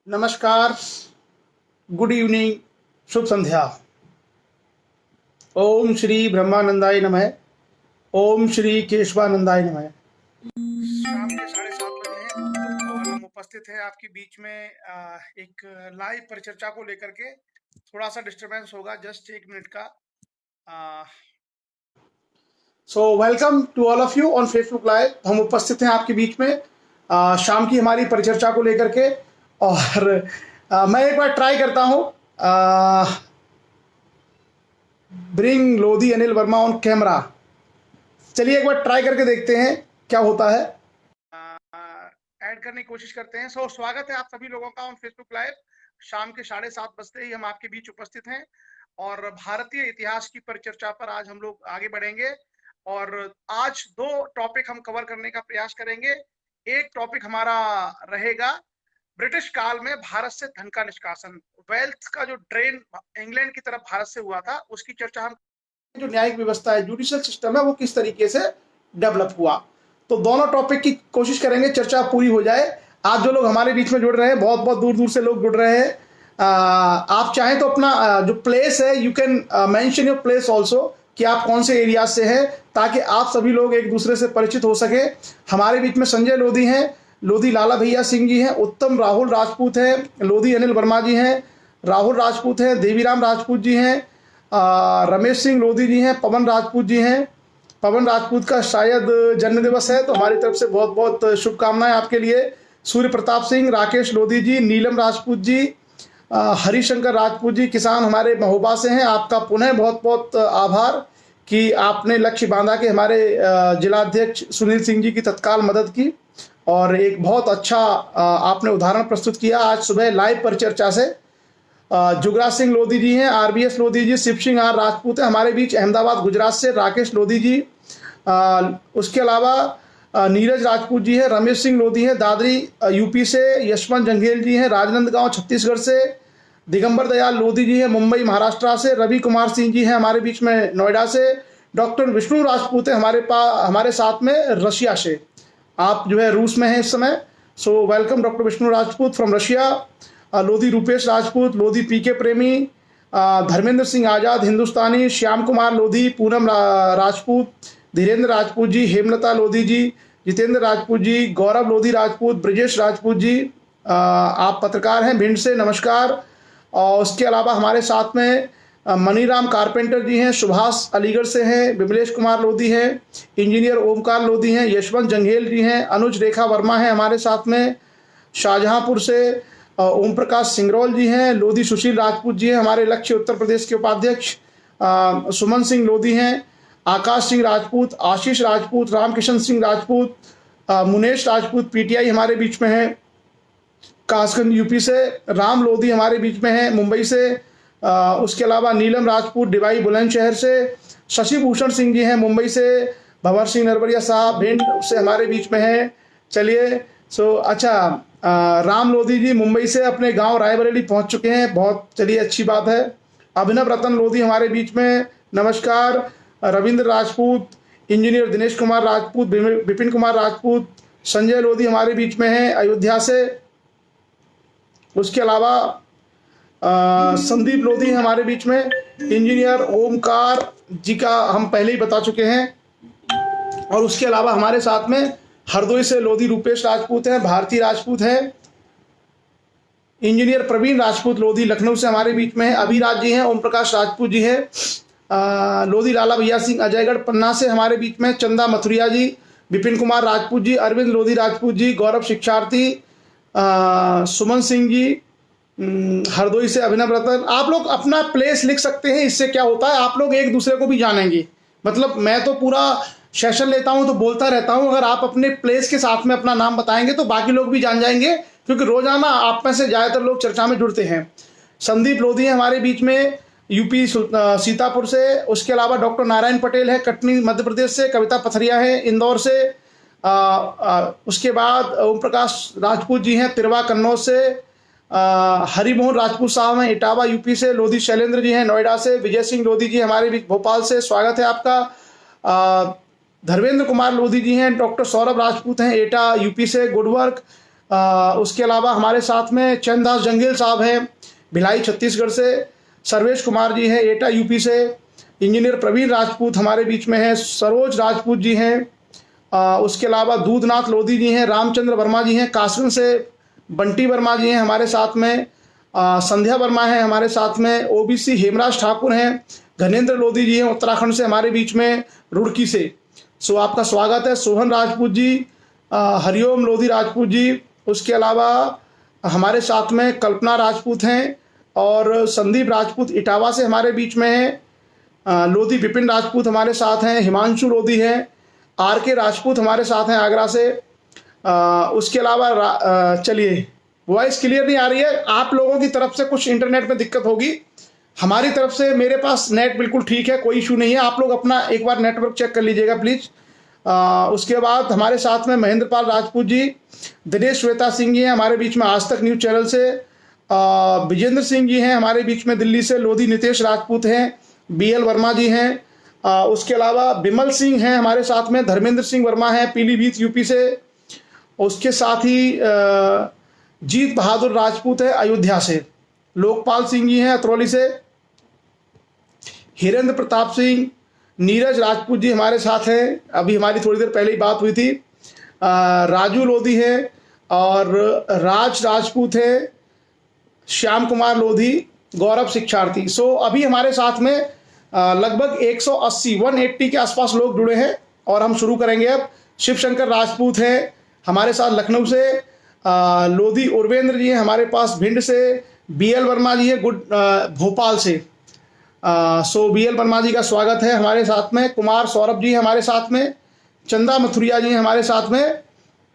नमस्कार, good evening, शुभ संध्या। ओम श्री ब्रह्मानंदाय नमः। ओम श्री केशवानंदाय नमः। शाम के 7:30 बजे हैं और हम उपस्थित हैं आपके बीच में एक लाइव परिचर्चा को लेकर के। थोड़ा सा डिस्टरबेंस होगा, जस्ट 1 मिनट का। So welcome to all of you on Facebook live. हम उपस्थित हैं आपके बीच में शाम की हमारी परिचर्चा को लेकर के। और मैं एक बार ट्राई करता हूँ bring Lodhi Anil Verma on camera. चलिए एक बार ट्राई करके देखते हैं क्या होता है। ऐड करने की कोशिश करते हैं। स्वागत है आप सभी लोगों का ऑन फेसबुक लाइव। शाम के 7:30 बजते ही हम आपके बीच उपस्थित हैं और भारतीय इतिहास की परिचर्चा पर आज हम लोग आगे बढ़ेंगे। और आज 2 टॉपिक हम कवर करने का प्रयास करेंगे। एक टॉपिक हमारा रहेगा ब्रिटिश काल में भारत से धन का निष्कासन, वेल्थ का जो ड्रेन इंग्लैंड की तरफ भारत से हुआ था, उसकी चर्चा हम, जो न्यायिक व्यवस्था है, जुडिशियल सिस्टम है, वो किस तरीके से डेवलप हुआ। तो दोनों टॉपिक की कोशिश करेंगे, चर्चा पूरी हो जाए। आज जो लोग हमारे बीच में जुड़ रहे हैं, बहुत बहुत दूर दूर से लोग जुड़ रहे हैं। आप चाहें तो अपना जो प्लेस है, you can mention your place also, कि आप कौन से एरिया से हैं, ताकि आप सभी लोग एक दूसरे से परिचित हो सके। हमारे बीच में संजय लोधी हैं, लोधी लाला भैया सिंह जी हैं, उत्तम राहुल राजपूत हैं, लोधी अनिल वर्मा जी हैं, राहुल राजपूत हैं, देवीराम राजपूत जी हैं, रमेश सिंह लोधी जी हैं, पवन राजपूत जी हैं। पवन राजपूत का शायद जन्मदिवस है, तो हमारी तरफ से बहुत बहुत शुभकामनाएं आपके लिए। सूर्य प्रताप सिंह, राकेश लोधी जी, नीलम राजपूत जी, हरिशंकर राजपूत जी, किसान हमारे महोबा से हैं। आपका पुनः बहुत बहुत आभार कि आपने लक्ष्य बांधा के हमारे जिलाध्यक्ष सुनील सिंह जी की तत्काल मदद की और एक बहुत अच्छा आपने उदाहरण प्रस्तुत किया आज सुबह लाइव परिचर्चा से। जुगराज सिंह लोधी जी हैं, आरबीएस लोधी जी, शिव सिंह आर राजपूत है हमारे बीच अहमदाबाद गुजरात से, राकेश लोधी जी, उसके अलावा नीरज राजपूत जी है, रमेश सिंह लोधी है दादरी यूपी से, यशवंत जंघेल जी हैं राजनांदगांव छत्तीसगढ़ से, दिगंबर दयाल लोधी जी है मुंबई महाराष्ट्र से, रवि कुमार सिंह जी हैं हमारे बीच में नोएडा से, डॉक्टर विष्णु राजपूत है हमारे साथ में रशिया से। आप जो है रूस में हैं इस समय। So welcome doctor Vishnu Rajput from Russia. Lodhi Rupesh Rajput, Lodhi P K Premi, Dharmendra Singh आजाद हिंदुस्तानी, श्याम कुमार लोधी, पूनम राजपूत, धीरेन्द्र राजपूत जी, हेमलता लोधी जी, जितेंद्र राजपूत जी, गौरव लोधी राजपूत, ब्रजेश राजपूत जी, आप पत्रकार हैं भिंड से, नमस्कार। और उसके अलावा हमारे साथ में मनीराम कारपेंटर जी हैं, सुभाष अलीगढ़ से हैं, विमलेश कुमार लोधी हैं, इंजीनियर ओमकार लोधी हैं, यशवंत जंघेल जी हैं, अनुज रेखा वर्मा हैं हमारे साथ में, शाहजहांपुर से ओम प्रकाश सिंगरौल जी हैं, लोधी सुशील राजपूत जी हैं हमारे लक्ष्य उत्तर प्रदेश के उपाध्यक्ष, सुमन सिंह लोधी हैं, आकाश सिंह राजपूत, आशीष राजपूत, रामकिशन सिंह राजपूत, मुनेश राजपूत पीटीआई हमारे बीच में है कासगंज यूपी से, राम लोधी हमारे बीच में है मुंबई से, उसके अलावा नीलम राजपूत डिवाई बुलंदशहर से, शशि भूषण सिंह जी हैं मुंबई से, भंवर सिंह नरवरिया साहब भिंड से हमारे बीच में हैं। चलिए अच्छा, राम लोधी जी मुंबई से अपने गांव रायबरेली पहुंच चुके हैं, बहुत चलिए अच्छी बात है। अभिनव रतन लोधी हमारे बीच में, नमस्कार। रविंद्र राजपूत, इंजीनियर दिनेश कुमार राजपूत, विपिन कुमार राजपूत, संजय लोधी हमारे बीच में हैं अयोध्या से। उसके अलावा संदीप लोधी हमारे बीच में, इंजीनियर ओमकार जी का हम पहले ही बता चुके हैं। और उसके अलावा हमारे साथ में हरदोई से लोधी रूपेश राजपूत हैं, भारती राजपूत हैं, इंजीनियर प्रवीण राजपूत लोधी लखनऊ से हमारे बीच में है, अभिराज जी हैं, ओम प्रकाश राजपूत जी हैं, लोधी लाला भैया सिंह अजयगढ़ पन्ना से हमारे बीच में, चंदा मथुरिया जी, विपिन कुमार राजपूत जी, अरविंद लोधी राजपूत जी, गौरव शिक्षार्थी, सुमन सिंह जी, हरदोई से अभिनव रतन। आप लोग अपना प्लेस लिख सकते हैं, इससे क्या होता है आप लोग एक दूसरे को भी जानेंगे। मतलब मैं तो पूरा सेशन लेता हूं तो बोलता रहता हूं, अगर आप अपने प्लेस के साथ में अपना नाम बताएंगे तो बाकी लोग भी जान जाएंगे, क्योंकि रोजाना आप में से ज्यादातर लोग चर्चा में जुड़ते हैं। संदीप लोधी है हमारे बीच में यूपी सीतापुर से, उसके अलावा डॉक्टर नारायण पटेल है कटनी मध्य प्रदेश से, कविता पथरिया है इंदौर से, उसके बाद ओम प्रकाश राजपूत जी हैं तिरवा कन्नौज से, हरिमोहन राजपूत साहब हैं इटावा यूपी से, लोधी शैलेंद्र जी हैं नोएडा से, विजय सिंह लोधी जी हमारे बीच भोपाल से, स्वागत है आपका। धर्मेंद्र कुमार लोधी जी हैं, डॉक्टर सौरभ राजपूत हैं एटा यूपी से, गुड वर्क। उसके अलावा हमारे साथ में चंददास जंगेल साहब हैं भिलाई छत्तीसगढ़ से, सर्वेश कुमार जी हैं एटा यूपी से, इंजीनियर प्रवीण राजपूत हमारे बीच में हैं, सरोज राजपूत जी हैं, उसके अलावा दूधनाथ लोधी जी हैं, रामचंद्र वर्मा जी हैं कासगंज से, बंटी वर्मा जी हैं हमारे साथ में, संध्या वर्मा है हमारे साथ में, ओबीसी हेमराज ठाकुर हैं, घनेंद्र लोधी जी हैं उत्तराखंड से हमारे बीच में रुड़की से। सो आपका स्वागत है। सोहन राजपूत जी, हरिओम लोधी राजपूत जी, उसके अलावा हमारे साथ में कल्पना राजपूत हैं और संदीप राजपूत इटावा से हमारे बीच में हैं, लोधी विपिन राजपूत हमारे साथ हैं, हिमांशु लोधी हैं, आर के राजपूत हमारे साथ हैं आगरा से। उसके अलावा चलिए, वॉइस क्लियर नहीं आ रही है, आप लोगों की तरफ से कुछ इंटरनेट में दिक्कत होगी, हमारी तरफ से मेरे पास नेट बिल्कुल ठीक है, कोई इशू नहीं है। आप लोग अपना एक बार नेटवर्क चेक कर लीजिएगा प्लीज़। उसके बाद हमारे साथ में महेंद्र पाल राजपूत जी, दिनेश श्वेता सिंह जी हैं हमारे बीच में आज तक न्यूज़ चैनल से, विजेंद्र सिंह जी हैं हमारे बीच में दिल्ली से, लोधी नितेश राजपूत हैं, BL वर्मा जी हैं, उसके अलावा बिमल सिंह हैं हमारे साथ में, धर्मेंद्र सिंह वर्मा हैं पीलीभीत यूपी से, उसके साथ ही जीत बहादुर राजपूत है अयोध्या से, लोकपाल सिंह जी हैं अतरौली से, हिरेंद्र प्रताप सिंह, नीरज राजपूत जी हमारे साथ हैं, अभी हमारी थोड़ी देर पहले ही बात हुई थी, राजू लोधी है और राज राजपूत है, श्याम कुमार लोधी, गौरव शिक्षार्थी। सो अभी हमारे साथ में लगभग 180 के आसपास लोग जुड़े हैं और हम शुरू करेंगे अब। शिव शंकर राजपूत हैं हमारे साथ लखनऊ से, लोधी उर्वेंद्र जी हैं हमारे पास भिंड से, BL वर्मा जी हैं भोपाल से। सो BL वर्मा जी का स्वागत है हमारे साथ में, कुमार सौरभ जी हमारे साथ में, चंदा मथुरिया जी हमारे साथ में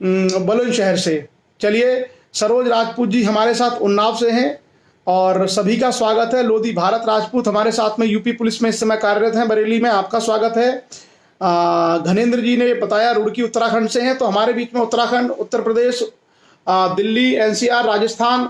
बुलंदशहर से। चलिए, सरोज राजपूत जी हमारे साथ उन्नाव से हैं और सभी का स्वागत है। लोधी भारत राजपूत हमारे साथ में यूपी पुलिस में इस समय कार्यरत हैं बरेली में, आपका स्वागत है। घनेंद्र जी ने बताया रुड़की उत्तराखंड से हैं, तो हमारे बीच में उत्तराखंड, उत्तर प्रदेश, दिल्ली, NCR, राजस्थान,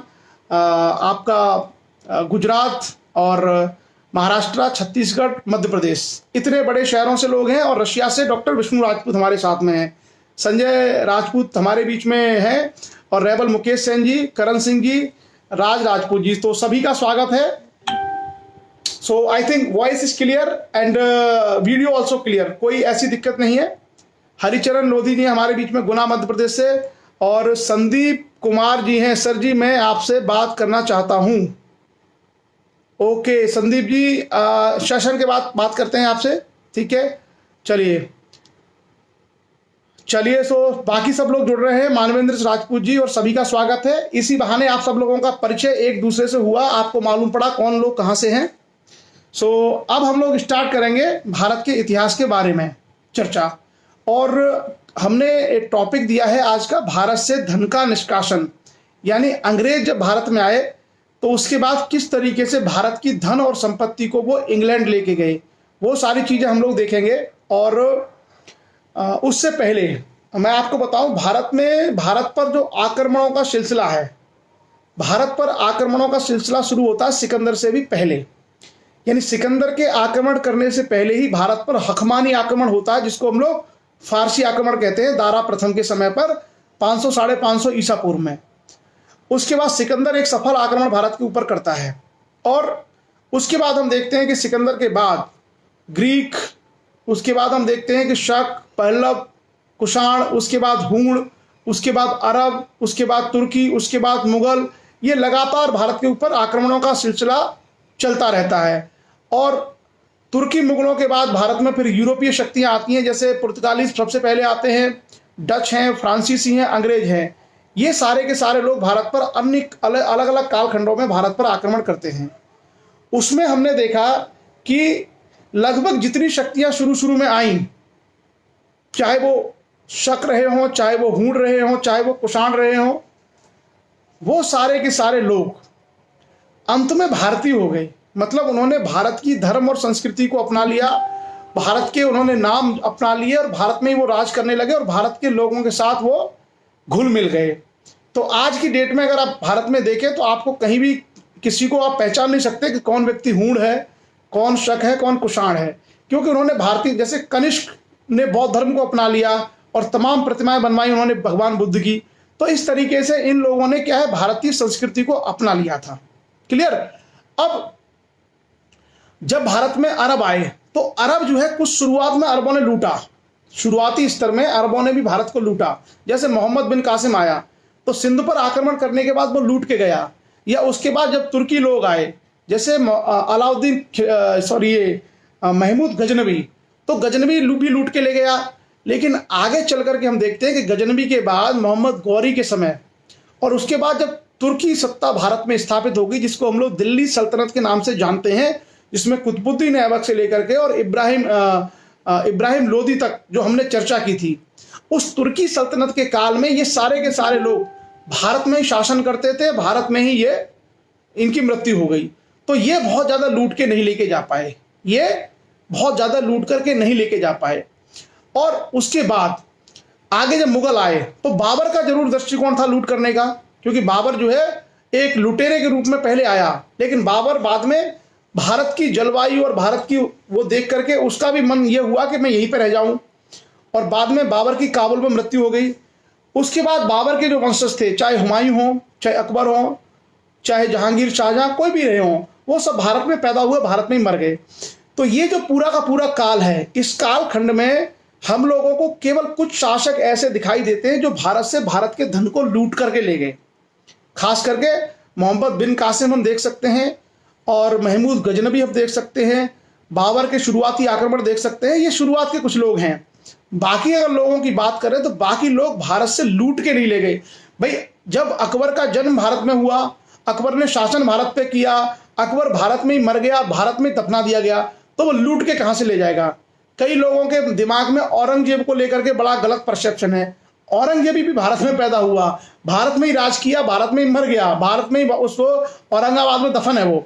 आपका गुजरात और महाराष्ट्र, छत्तीसगढ़, मध्य प्रदेश, इतने बड़े शहरों से लोग हैं। और रशिया से डॉक्टर विष्णु राजपूत हमारे साथ में हैं, संजय राजपूत हमारे बीच में हैं और रेबल मुकेश सेन जी, करण सिंह जी, राज राजपूत जी, तो सभी का स्वागत है। So I think voice is clear and video also clear, कोई ऐसी दिक्कत नहीं है। हरिचरण लोधी जी हमारे बीच में गुना मध्य प्रदेश से, और संदीप कुमार जी हैं, सर जी मैं आपसे बात करना चाहता हूं। ओके संदीप जी, सेशन के बाद बात करते हैं आपसे, ठीक है। चलिए सो बाकी सब लोग जुड़ रहे हैं, मानवेंद्र राजपूत जी, और सभी का स्वागत है। इसी बहाने आप सब लोगों का परिचय एक दूसरे से हुआ, आपको मालूम पड़ा कौन लोग कहाँ से हैं। सो अब हम लोग स्टार्ट करेंगे भारत के इतिहास के बारे में चर्चा, और हमने एक टॉपिक दिया है आज का, भारत से धन का निष्कासन, यानी अंग्रेज जब भारत में आए तो उसके बाद किस तरीके से भारत की धन और संपत्ति को वो इंग्लैंड लेके गए, वो सारी चीज़ें हम लोग देखेंगे। और उससे पहले मैं आपको बताऊं, भारत पर जो आक्रमणों का सिलसिला है, भारत पर आक्रमणों का सिलसिला शुरू होता है सिकंदर से भी पहले, यानी सिकंदर के आक्रमण करने से पहले ही भारत पर हकमानी आक्रमण होता है, जिसको हम लोग फारसी आक्रमण कहते हैं, दारा प्रथम के समय पर 500 साढ़े 500 ईसा पूर्व में। उसके बाद सिकंदर एक सफल आक्रमण भारत के ऊपर करता है, और उसके बाद हम देखते हैं कि सिकंदर के बाद ग्रीक, उसके बाद हम देखते हैं कि शक, पहलव, कुषाण, उसके बाद हूण, उसके बाद अरब, उसके बाद तुर्की, उसके बाद मुगल, ये लगातार भारत के ऊपर आक्रमणों का सिलसिला चलता रहता है। और तुर्की मुगलों के बाद भारत में फिर यूरोपीय शक्तियाँ आती हैं, जैसे पुर्तगाली सबसे पहले आते हैं, डच हैं, फ्रांसीसी हैं, अंग्रेज हैं, ये सारे के सारे लोग भारत पर अन्य अलग अलग कालखंडों में भारत पर आक्रमण करते हैं। उसमें हमने देखा कि लगभग जितनी शक्तियां शुरू में आईं, चाहे वो शक रहे हों, चाहे वो हूण रहे हों, चाहे वो कुषाण रहे हों, वो सारे के सारे लोग अंत में भारतीय हो गए। मतलब उन्होंने भारत की धर्म और संस्कृति को अपना लिया, भारत के उन्होंने नाम अपना लिए और भारत में ही वो राज करने लगे और भारत के लोगों के साथ वो घुल मिल गए। तो आज की डेट में अगर आप भारत में देखें तो आपको कहीं भी किसी को आप पहचान नहीं सकते कि कौन व्यक्ति हूण है, कौन शक है, कौन कुषाण है, क्योंकि उन्होंने भारतीय, जैसे कनिष्क ने बौद्ध धर्म को अपना लिया और तमाम प्रतिमाएं बनवाई उन्होंने भगवान बुद्ध की, तो इस तरीके से इन लोगों ने क्या है, भारतीय संस्कृति को अपना लिया था। क्लियर। अब जब भारत में अरब आए तो अरब जो है कुछ शुरुआत में अरबों ने लूटा, शुरुआती स्तर में अरबों ने भी भारत को लूटा। जैसे मोहम्मद बिन कासिम आया तो सिंध पर आक्रमण करने के बाद वो लूट के गया, या उसके बाद जब तुर्की लोग आए जैसे महमूद गजनवी, तो गजनवी भी लूट के ले गया। लेकिन आगे चल करके हम देखते हैं कि गजनवी के बाद मोहम्मद गौरी के समय और उसके बाद जब तुर्की सत्ता भारत में स्थापित होगी, जिसको हम लोग दिल्ली सल्तनत के नाम से जानते हैं, जिसमें कुतुबुद्दीन ऐबक से लेकर के और इब्राहिम लोदी तक जो हमने चर्चा की थी, उस तुर्की सल्तनत के काल में ये सारे के सारे लोग भारत में ही शासन करते थे, भारत में ही ये इनकी मृत्यु हो गई। तो ये बहुत ज़्यादा लूट के नहीं लेके जा पाए, ये बहुत ज़्यादा लूट करके नहीं लेके जा पाए। और उसके बाद आगे जब मुगल आए तो बाबर का जरूर दृष्टिकोण था लूट करने का, क्योंकि बाबर जो है एक लुटेरे के रूप में पहले आया, लेकिन बाबर बाद में भारत की जलवायु और भारत की वो देख करके उसका भी मन ये हुआ कि मैं यहीं पर रह जाऊं, और बाद में बाबर की काबुल में मृत्यु हो गई। उसके बाद बाबर के जो वंशज थे, चाहे हुमायूं हो, चाहे अकबर हो, चाहे जहांगीर, शाहजहां, कोई भी रहे हों, वो सब भारत में पैदा हुए, भारत में ही मर गए। तो ये जो पूरा का पूरा काल है, इस काल खंड में हम लोगों को केवल कुछ शासक ऐसे दिखाई देते हैं जो भारत से भारत के धन को लूट करके ले गए। खास करके मोहम्मद बिन कासिम हम देख सकते हैं, और महमूद गजनबी हम देख सकते हैं, बाबर के शुरुआती आक्रमण देख सकते हैं। ये शुरुआत के कुछ लोग हैं। बाकी अगर लोगों की बात करें तो बाकी लोग भारत से लूट के नहीं ले गए। भाई जब अकबर का जन्म भारत में हुआ, अकबर ने शासन भारत पे किया, अकबर भारत में ही मर गया, भारत में दफना दिया गया, तो वो लूट के कहां से ले जाएगा। कई लोगों के दिमाग में औरंगजेब को लेकर के बड़ा गलत परसेप्शन है। औरंगजेब भी भारत में पैदा हुआ, भारत में ही राज किया, भारत में ही मर गया, भारत में ही उसको औरंगाबाद में दफन है वो।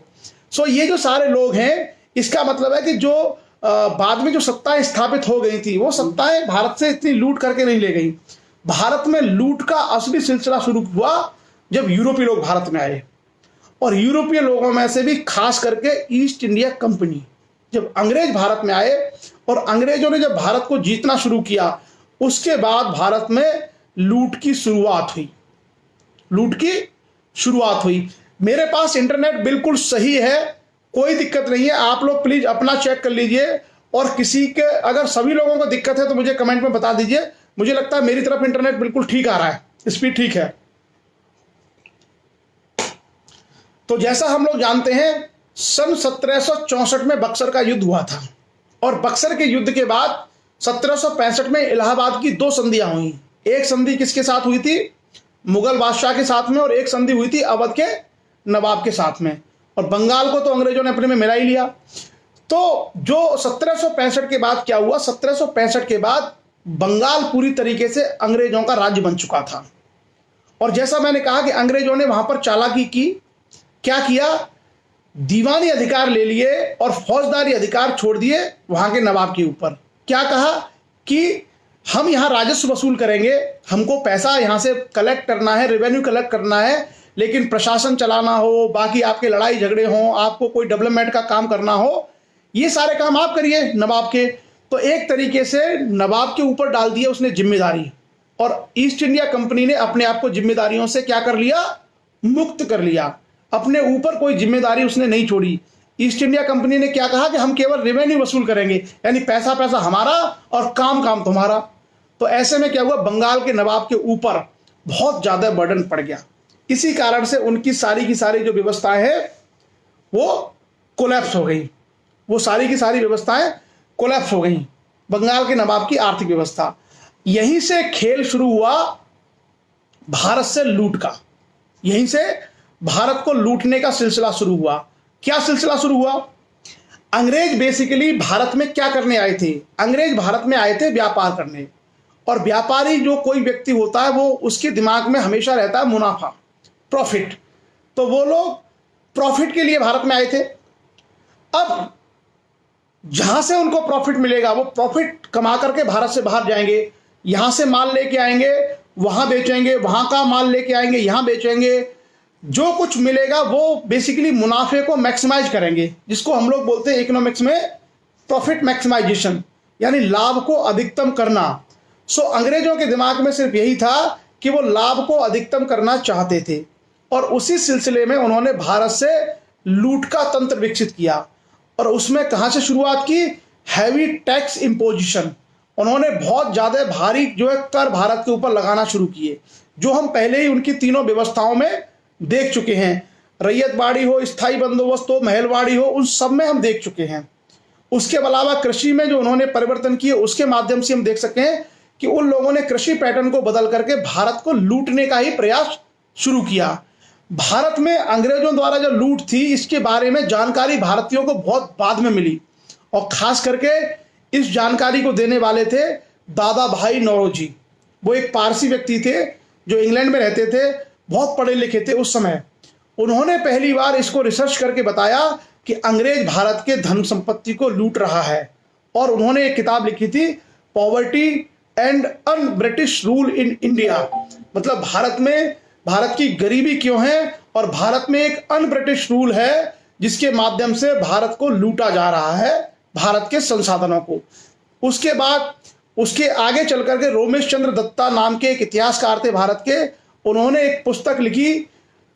सो ये जो सारे लोग हैं, इसका मतलब है कि जो बाद में जो सत्ताएं स्थापित हो गई थी, वो सत्ताएं भारत से इतनी लूट करके नहीं ले गई। भारत में लूट का असली सिलसिला शुरू हुआ जब यूरोपीय लोग भारत में आए, और यूरोपीय लोगों में से भी खास करके ईस्ट इंडिया कंपनी, जब अंग्रेज भारत में आए और अंग्रेजों ने जब भारत को जीतना शुरू किया, उसके बाद भारत में लूट की शुरुआत हुई, लूट की शुरुआत हुई। मेरे पास इंटरनेट बिल्कुल सही है, कोई दिक्कत नहीं है। आप लोग प्लीज अपना चेक कर लीजिए, और किसी के अगर सभी लोगों को दिक्कत है तो मुझे कमेंट में बता दीजिए। मुझे लगता है मेरी तरफ इंटरनेट बिल्कुल ठीक आ रहा है, स्पीड ठीक है। तो जैसा हम लोग जानते हैं, सन 1764 में बक्सर का युद्ध हुआ था, और बक्सर के युद्ध के बाद 1765 में इलाहाबाद की दो संधियां हुई। एक संधि किसके साथ हुई थी? मुगल बादशाह के साथ में, और एक संधि हुई थी अवध के नवाब के साथ में। और बंगाल को तो अंग्रेजों ने अपने में मिला ही लिया। तो जो 1765 के बाद क्या हुआ, 1765 के बाद बंगाल पूरी तरीके से अंग्रेजों का राज्य बन चुका था। और जैसा मैंने कहा कि अंग्रेजों ने वहां पर चालाकी की, क्या किया, दीवानी अधिकार ले लिए और फौजदारी अधिकार छोड़ दिए वहां के नवाब के ऊपर। क्या कहा कि हम यहां राजस्व वसूल करेंगे, हमको पैसा यहां से कलेक्ट करना है, रेवेन्यू कलेक्ट करना है, लेकिन प्रशासन चलाना हो, बाकी आपके लड़ाई झगड़े हो, आपको कोई डेवलपमेंट का काम करना हो, ये सारे काम आप करिए नवाब के। तो एक तरीके से नवाब के ऊपर डाल दिया उसने जिम्मेदारी, और ईस्ट इंडिया कंपनी ने अपने आप को जिम्मेदारियों से क्या कर लिया, मुक्त कर लिया। अपने ऊपर कोई जिम्मेदारी उसने नहीं छोड़ी। ईस्ट इंडिया कंपनी ने क्या कहा कि हम केवल रेवेन्यू वसूल करेंगे, यानी पैसा पैसा हमारा और काम काम तुम्हारा। तो ऐसे में क्या हुआ, बंगाल के नवाब के ऊपर बहुत ज्यादा बर्डन पड़ गया। इसी कारण से उनकी सारी की सारी जो व्यवस्थाएं हैं वो कोलैप्स हो गई, वो सारी की सारी व्यवस्थाएं कोलैप्स हो गई, बंगाल के नवाब की आर्थिक व्यवस्था। यहीं से खेल शुरू हुआ भारत से लूट का, यहीं से भारत को लूटने का सिलसिला शुरू हुआ। क्या सिलसिला शुरू हुआ? अंग्रेज बेसिकली भारत में क्या करने आए थे? अंग्रेज भारत में आए थे व्यापार करने, और व्यापारी जो कोई व्यक्ति होता है वो उसके दिमाग में हमेशा रहता है मुनाफा, प्रॉफिट। तो वो लोग प्रॉफिट के लिए भारत में आए थे। अब जहां से उनको प्रॉफिट मिलेगा वो प्रॉफिट कमा करके भारत से बाहर जाएंगे, यहां से माल लेके आएंगे, वहां बेचेंगे, वहां का माल लेके आएंगे, यहां बेचेंगे। जो कुछ मिलेगा वो बेसिकली मुनाफे को मैक्सिमाइज करेंगे, जिसको हम लोग बोलते हैं इकोनॉमिक्स में प्रॉफिट मैक्सिमाइजेशन, यानी लाभ को अधिकतम करना। सो अंग्रेजों के दिमाग में सिर्फ यही था कि वो लाभ को अधिकतम करना चाहते थे और उसी सिलसिले में उन्होंने भारत से लूट का तंत्र विकसित किया। और उसमें कहाँ से शुरुआत की? Heavy tax imposition. उन्होंने बहुत ज़्यादा भारी जो है कर भारत के ऊपर लगाना शुरू किए, जो हम पहले ही उनकी तीनों व्यवस्थाओं में देख चुके हैं। रैयतवाड़ी हो, स्थायी बंदोबस्त हो, महलवाड़ी हो, उन सब में हम देख चुके हैं। उसके अलावा कृषि में जो उन्होंने परिवर्तन किए उसके माध्यम से हम देख सकते हैं कि उन लोगों ने कृषि पैटर्न को बदल करके भारत को लूटने का ही प्रयास शुरू किया। भारत में अंग्रेजों द्वारा जो लूट थी इसके बारे में जानकारी भारतीयों को बहुत बाद में मिली और खास करके इस जानकारी को देने वाले थे दादा भाई नौरोजी। वो एक पारसी व्यक्ति थे जो इंग्लैंड में रहते थे, बहुत पढ़े लिखे थे उस समय। उन्होंने पहली बार इसको रिसर्च करके बताया कि अंग्रेज भारत के धन संपत्ति को लूट रहा है और उन्होंने एक किताब लिखी थी, poverty and un British rule in India. मतलब भारत की गरीबी क्यों है और भारत में एक अन ब्रिटिश रूल है जिसके माध्यम से भारत को लूटा जा रहा है, भारत के संसाधनों को। उसके बाद उसके आगे चल करके रोमेश चंद्र दत्ता नाम के एक इतिहासकार थे भारत के, उन्होंने एक पुस्तक लिखी,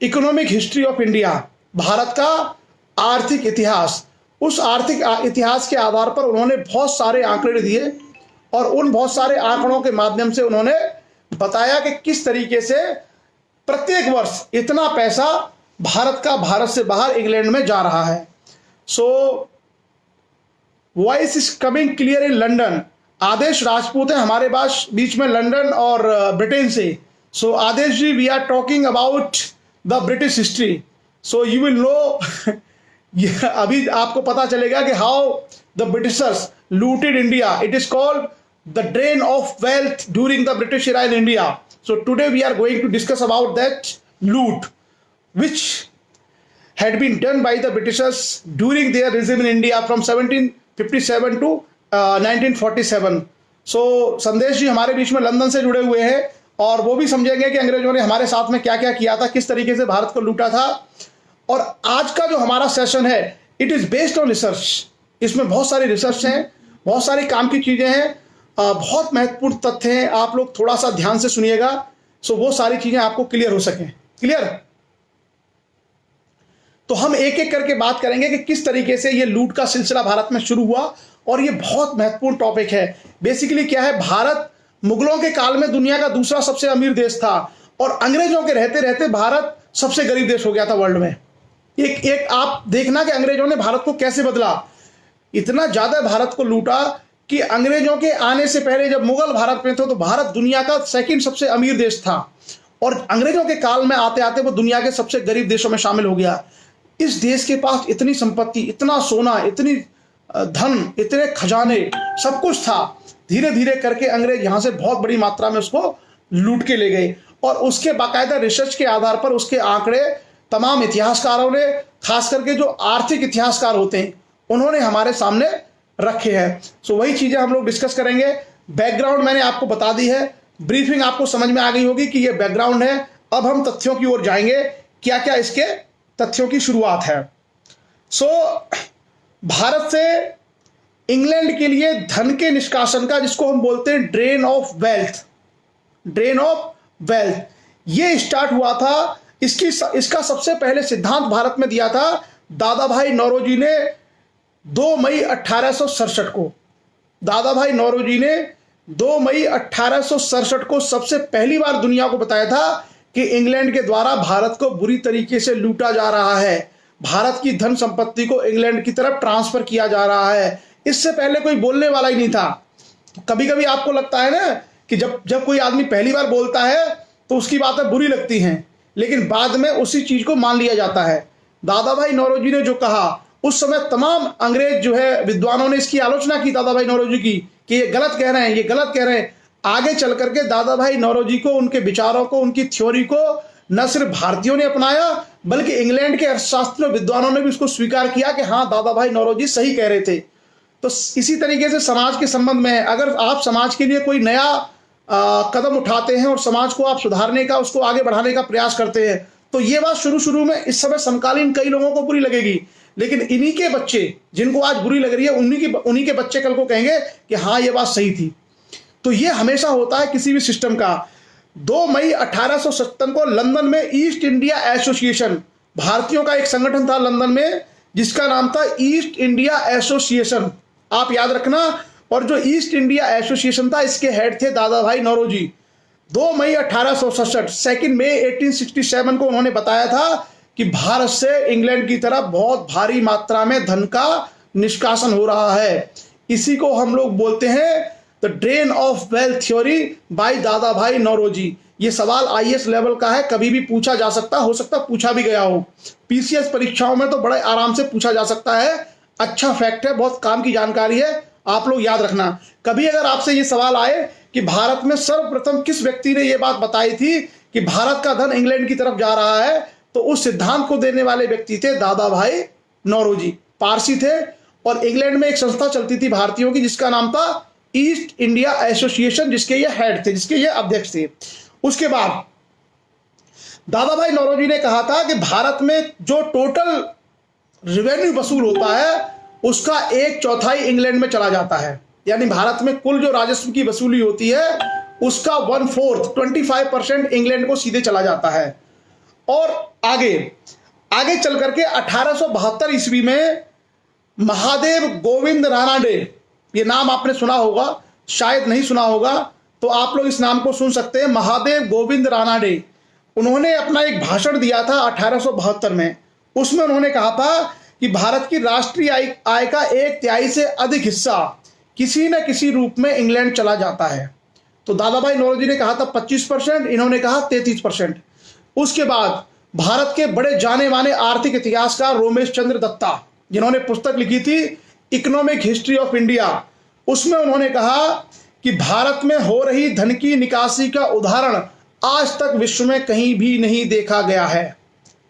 economic history of India, Bharat का आर्थिक इतिहास। उस आर्थिक इतिहास के आधार पर उन्होंने बहुत सारे आंकड़े दिए और उन बहुत सारे आंकड़ों के माध्यम से उन्होंने बताया कि किस तरीके से प्रत्येक वर्ष इतना पैसा भारत से बाहर इंग्लैंड में जा रहा है। So voice is coming clear in London. Adesh Rajput है हमारे पास बीच में लंदन और ब्रिटेन से। So Adesh ji, we are talking about the British history, so you will know अभी आपको पता चलेगा कि how the Britishers looted India. It is called the drain of wealth during the British era in India. So today we are going to discuss about that loot which had been done by the Britishers during their regime in India from 1757 to 1947. So संदेश जी हमारे बीच में London से जुड़े हुए हैं और वो भी समझेंगे कि अंग्रेजों ने हमारे साथ में क्या क्या किया था, किस तरीके से भारत को लूटा था। और आज का जो हमारा सेशन है it is based on research. इसमें बहुत सारी रिसर्च हैं, बहुत सारी काम की चीजें हैं, बहुत महत्वपूर्ण तथ्य हैं। आप लोग थोड़ा सा ध्यान से सुनिएगा सो वो सारी चीजें आपको क्लियर हो सकें। क्लियर? तो हम एक एक करके बात करेंगे कि किस तरीके से ये लूट का सिलसिला भारत में शुरू हुआ और ये बहुत महत्वपूर्ण टॉपिक है। बेसिकली क्या है, भारत मुगलों के काल में दुनिया का दूसरा सबसे अमीर देश था और अंग्रेजों के रहते रहते भारत सबसे गरीब देश हो गया था वर्ल्ड में। एक आप देखना कि अंग्रेजों ने भारत को कैसे बदला। इतना ज्यादा भारत को लूटा कि अंग्रेजों के आने से पहले जब मुगल भारत में थे तो भारत दुनिया का सेकंड सबसे अमीर देश था और अंग्रेजों के काल में आते आते वो दुनिया के सबसे गरीब देशों में शामिल हो गया। इस देश के पास इतनी संपत्ति, इतना सोना, इतनी धन, इतने खजाने, सब कुछ था। धीरे धीरे करके अंग्रेज यहां से बहुत बड़ी मात्रा में उसको लूट के ले गए और उसके बाकायदा रिसर्च के आधार पर उसके आंकड़े तमाम इतिहासकारों ने, खास करके जो आर्थिक इतिहासकार होते हैं, उन्होंने हमारे सामने रखे हैं। सो वही चीजें हम लोग डिस्कस करेंगे। बैकग्राउंड मैंने आपको बता दी है, ब्रीफिंग आपको समझ में आ गई होगी कि ये बैकग्राउंड है। अब हम तथ्यों की ओर जाएंगे, क्या क्या इसके तथ्यों की शुरुआत है। सो भारत से इंग्लैंड के लिए धन के निष्कासन का, जिसको हम बोलते हैं ड्रेन ऑफ वेल्थ, ये स्टार्ट हुआ था। इसका सबसे पहले सिद्धांत भारत में दिया था दादा भाई नौरोजी ने 2 मई 1867 को। दादा भाई नौरोजी ने 2 मई 1867 को सबसे पहली बार दुनिया को बताया था कि इंग्लैंड के द्वारा भारत को बुरी तरीके से लूटा जा रहा है, भारत की धन संपत्ति को इंग्लैंड की तरफ ट्रांसफर किया जा रहा है। इससे पहले कोई बोलने वाला ही नहीं था। कभी कभी आपको लगता है ना कि जब कोई आदमी पहली बार बोलता है तो उसकी बातें बुरी लगती हैं, लेकिन बाद में उसी चीज को मान लिया जाता है। दादा भाई नौरोजी ने जो कहा, उस समय तमाम अंग्रेज जो है विद्वानों ने इसकी आलोचना की दादा भाई नौरोजी की कि ये गलत कह रहे हैं, ये गलत कह रहे हैं। आगे चल करके दादा भाई नौरोजी को, उनके विचारों को, उनकी थ्योरी को न सिर्फ भारतीयों ने अपनाया बल्कि इंग्लैंड के अर्थशास्त्रियों विद्वानों ने भी उसको स्वीकार किया कि हाँ, दादा भाई नौरोजी सही कह रहे थे। तो इसी तरीके से समाज के संबंध में, अगर आप समाज के लिए कोई नया कदम उठाते हैं और समाज को आप सुधारने का, उसको आगे बढ़ाने का प्रयास करते हैं, तो ये बात शुरू में इस समय समकालीन कई लोगों को बुरी लगेगी, लेकिन इन्हीं के बच्चे जिनको आज बुरी लग रही है, उन्हीं के बच्चे कल को कहेंगे कि हाँ, ये बात सही थी। तो ये हमेशा होता है किसी भी सिस्टम का। 2 मई 1857 को लंदन में ईस्ट इंडिया एसोसिएशन, भारतीयों का एक संगठन था लंदन में जिसका नाम था ईस्ट इंडिया एसोसिएशन, आप याद रखना। और जो ईस्ट इंडिया एसोसिएशन था इसके हेड थे दादा भाई नौरोजी। 2 मई 1867, 2 मई 1867 को उन्होंने बताया था कि भारत से इंग्लैंड की तरफ बहुत भारी मात्रा में धन का निष्कासन हो रहा है। इसी को हम लोग बोलते हैं the drain of wealth theory by दादा भाई नौरोजी। ये सवाल आईएएस लेवल का है, कभी भी पूछा जा सकता, हो सकता पूछा भी गया हो। पीसीएस परीक्षाओं में तो बड़े आराम से पूछा जा सकता है। अच्छा फैक्ट है, बहुत काम की जानकारी है, आप लोग याद रखना। कभी अगर आपसे ये सवाल आए कि भारत में सर्वप्रथम किस व्यक्ति ने ये बात बताई थी कि भारत का धन इंग्लैंड की तरफ जा रहा है, तो उस सिद्धांत को देने वाले व्यक्ति थे दादा भाई नौरोजी। पारसी थे और इंग्लैंड में एक संस्था चलती थी भारतीयों की जिसका नाम था ईस्ट इंडिया एसोसिएशन, जिसके ये हेड थे, जिसके ये अध्यक्ष थे। उसके बाद दादा भाई नौरोजी ने कहा था कि भारत में जो टोटल रेवेन्यू वसूल होता है उसका 1/4 इंग्लैंड में चला जाता है। यानी भारत में कुल जो राजस्व की वसूली होती है उसका 1/4 25% इंग्लैंड को सीधे चला जाता है। और आगे चल करके 1872 ईस्वी में महादेव गोविंद रानाडे, ये नाम आपने सुना होगा, शायद नहीं सुना होगा तो आप लोग इस नाम को सुन सकते हैं, महादेव गोविंद रानाडे। उन्होंने अपना एक भाषण दिया था 1872 में। उसमें उन्होंने कहा था कि भारत की राष्ट्रीय आय का 1/3 से अधिक हिस्सा किसी न किसी रूप में इंग्लैंड चला जाता है। तो दादा भाई नौरोजी ने कहा था 25%, इन्होंने कहा 33%। उसके बाद भारत के बड़े जाने माने आर्थिक इतिहासकार रोमेश चंद्र दत्ता, जिन्होंने पुस्तक लिखी थी इकोनॉमिक हिस्ट्री ऑफ इंडिया, उसमें उन्होंने कहा कि भारत में हो रही धन की निकासी का उदाहरण आज तक विश्व में कहीं भी नहीं देखा गया है।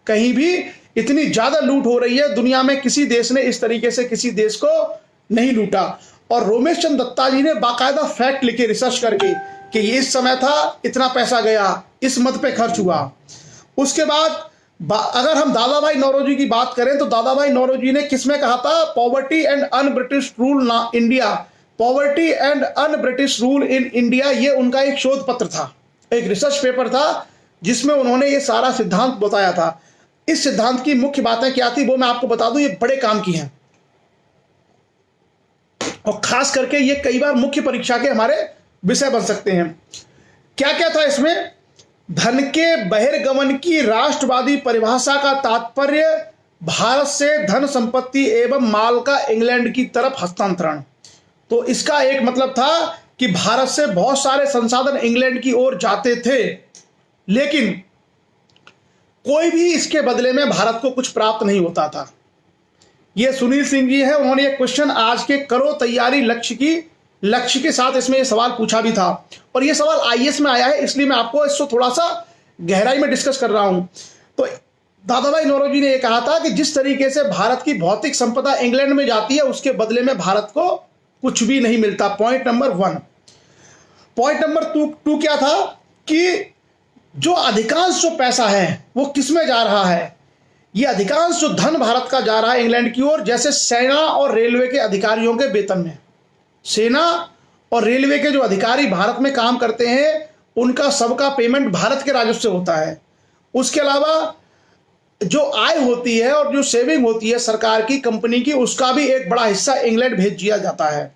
कहीं भी इतनी ज्यादा लूट हो रही है, दुनिया में किसी देश ने इस तरीके से किसी देश को नहीं लूटा। और रोमेश चंद्र दत्ता जी ने बाकायदा फैक्ट लिखे रिसर्च करके कि ये इस समय था, इतना पैसा गया, इस मद पे खर्च हुआ। उसके बाद अगर हम दादा भाई नौरोजी की बात करें तो दादा भाई नौरोजी ने किसमें कहा था, poverty and un British rule India, poverty and un British rule in India, ये उनका एक शोध पत्र था, एक रिसर्च पेपर था जिसमें उन्होंने ये सारा सिद्धांत बताया था। इस सिद्धांत की मुख्य बातें क्या थी वो मैं आपको बता दूं, ये बड़े काम की हैं और खास करके ये कई बार मुख्य परीक्षा के हमारे विषय बन सकते हैं। क्या क्या था इसमें, धन के बहिर्गमन की राष्ट्रवादी परिभाषा का तात्पर्य भारत से धन संपत्ति एवं माल का इंग्लैंड की तरफ हस्तांतरण। तो इसका एक मतलब था कि भारत से बहुत सारे संसाधन इंग्लैंड की ओर जाते थे, लेकिन कोई भी इसके बदले में भारत को कुछ प्राप्त नहीं होता था। ये सुनील सिंह जी है, उन्होंने ये क्वेश्चन आज के करो तैयारी लक्ष्य के साथ इसमें ये सवाल पूछा भी था और ये सवाल आईएएस में आया है, इसलिए मैं आपको इसको थोड़ा सा गहराई में डिस्कस कर रहा हूं। तो दादा भाई नौरोजी ने यह कहा था कि जिस तरीके से भारत की भौतिक संपदा इंग्लैंड में जाती है उसके बदले में भारत को कुछ भी नहीं मिलता। Point number 1। पॉइंट नंबर 2 क्या था कि जो अधिकांश जो पैसा है वो किस में जा रहा है, ये अधिकांश जो धन भारत का जा रहा है इंग्लैंड की ओर, जैसे सेना और रेलवे के अधिकारियों के वेतन में। सेना और रेलवे के जो अधिकारी भारत में काम करते हैं उनका सबका पेमेंट भारत के राजस्व से होता है। उसके अलावा जो आय होती है और जो सेविंग होती है सरकार की, कंपनी की, उसका भी एक बड़ा हिस्सा इंग्लैंड भेज दिया जाता है।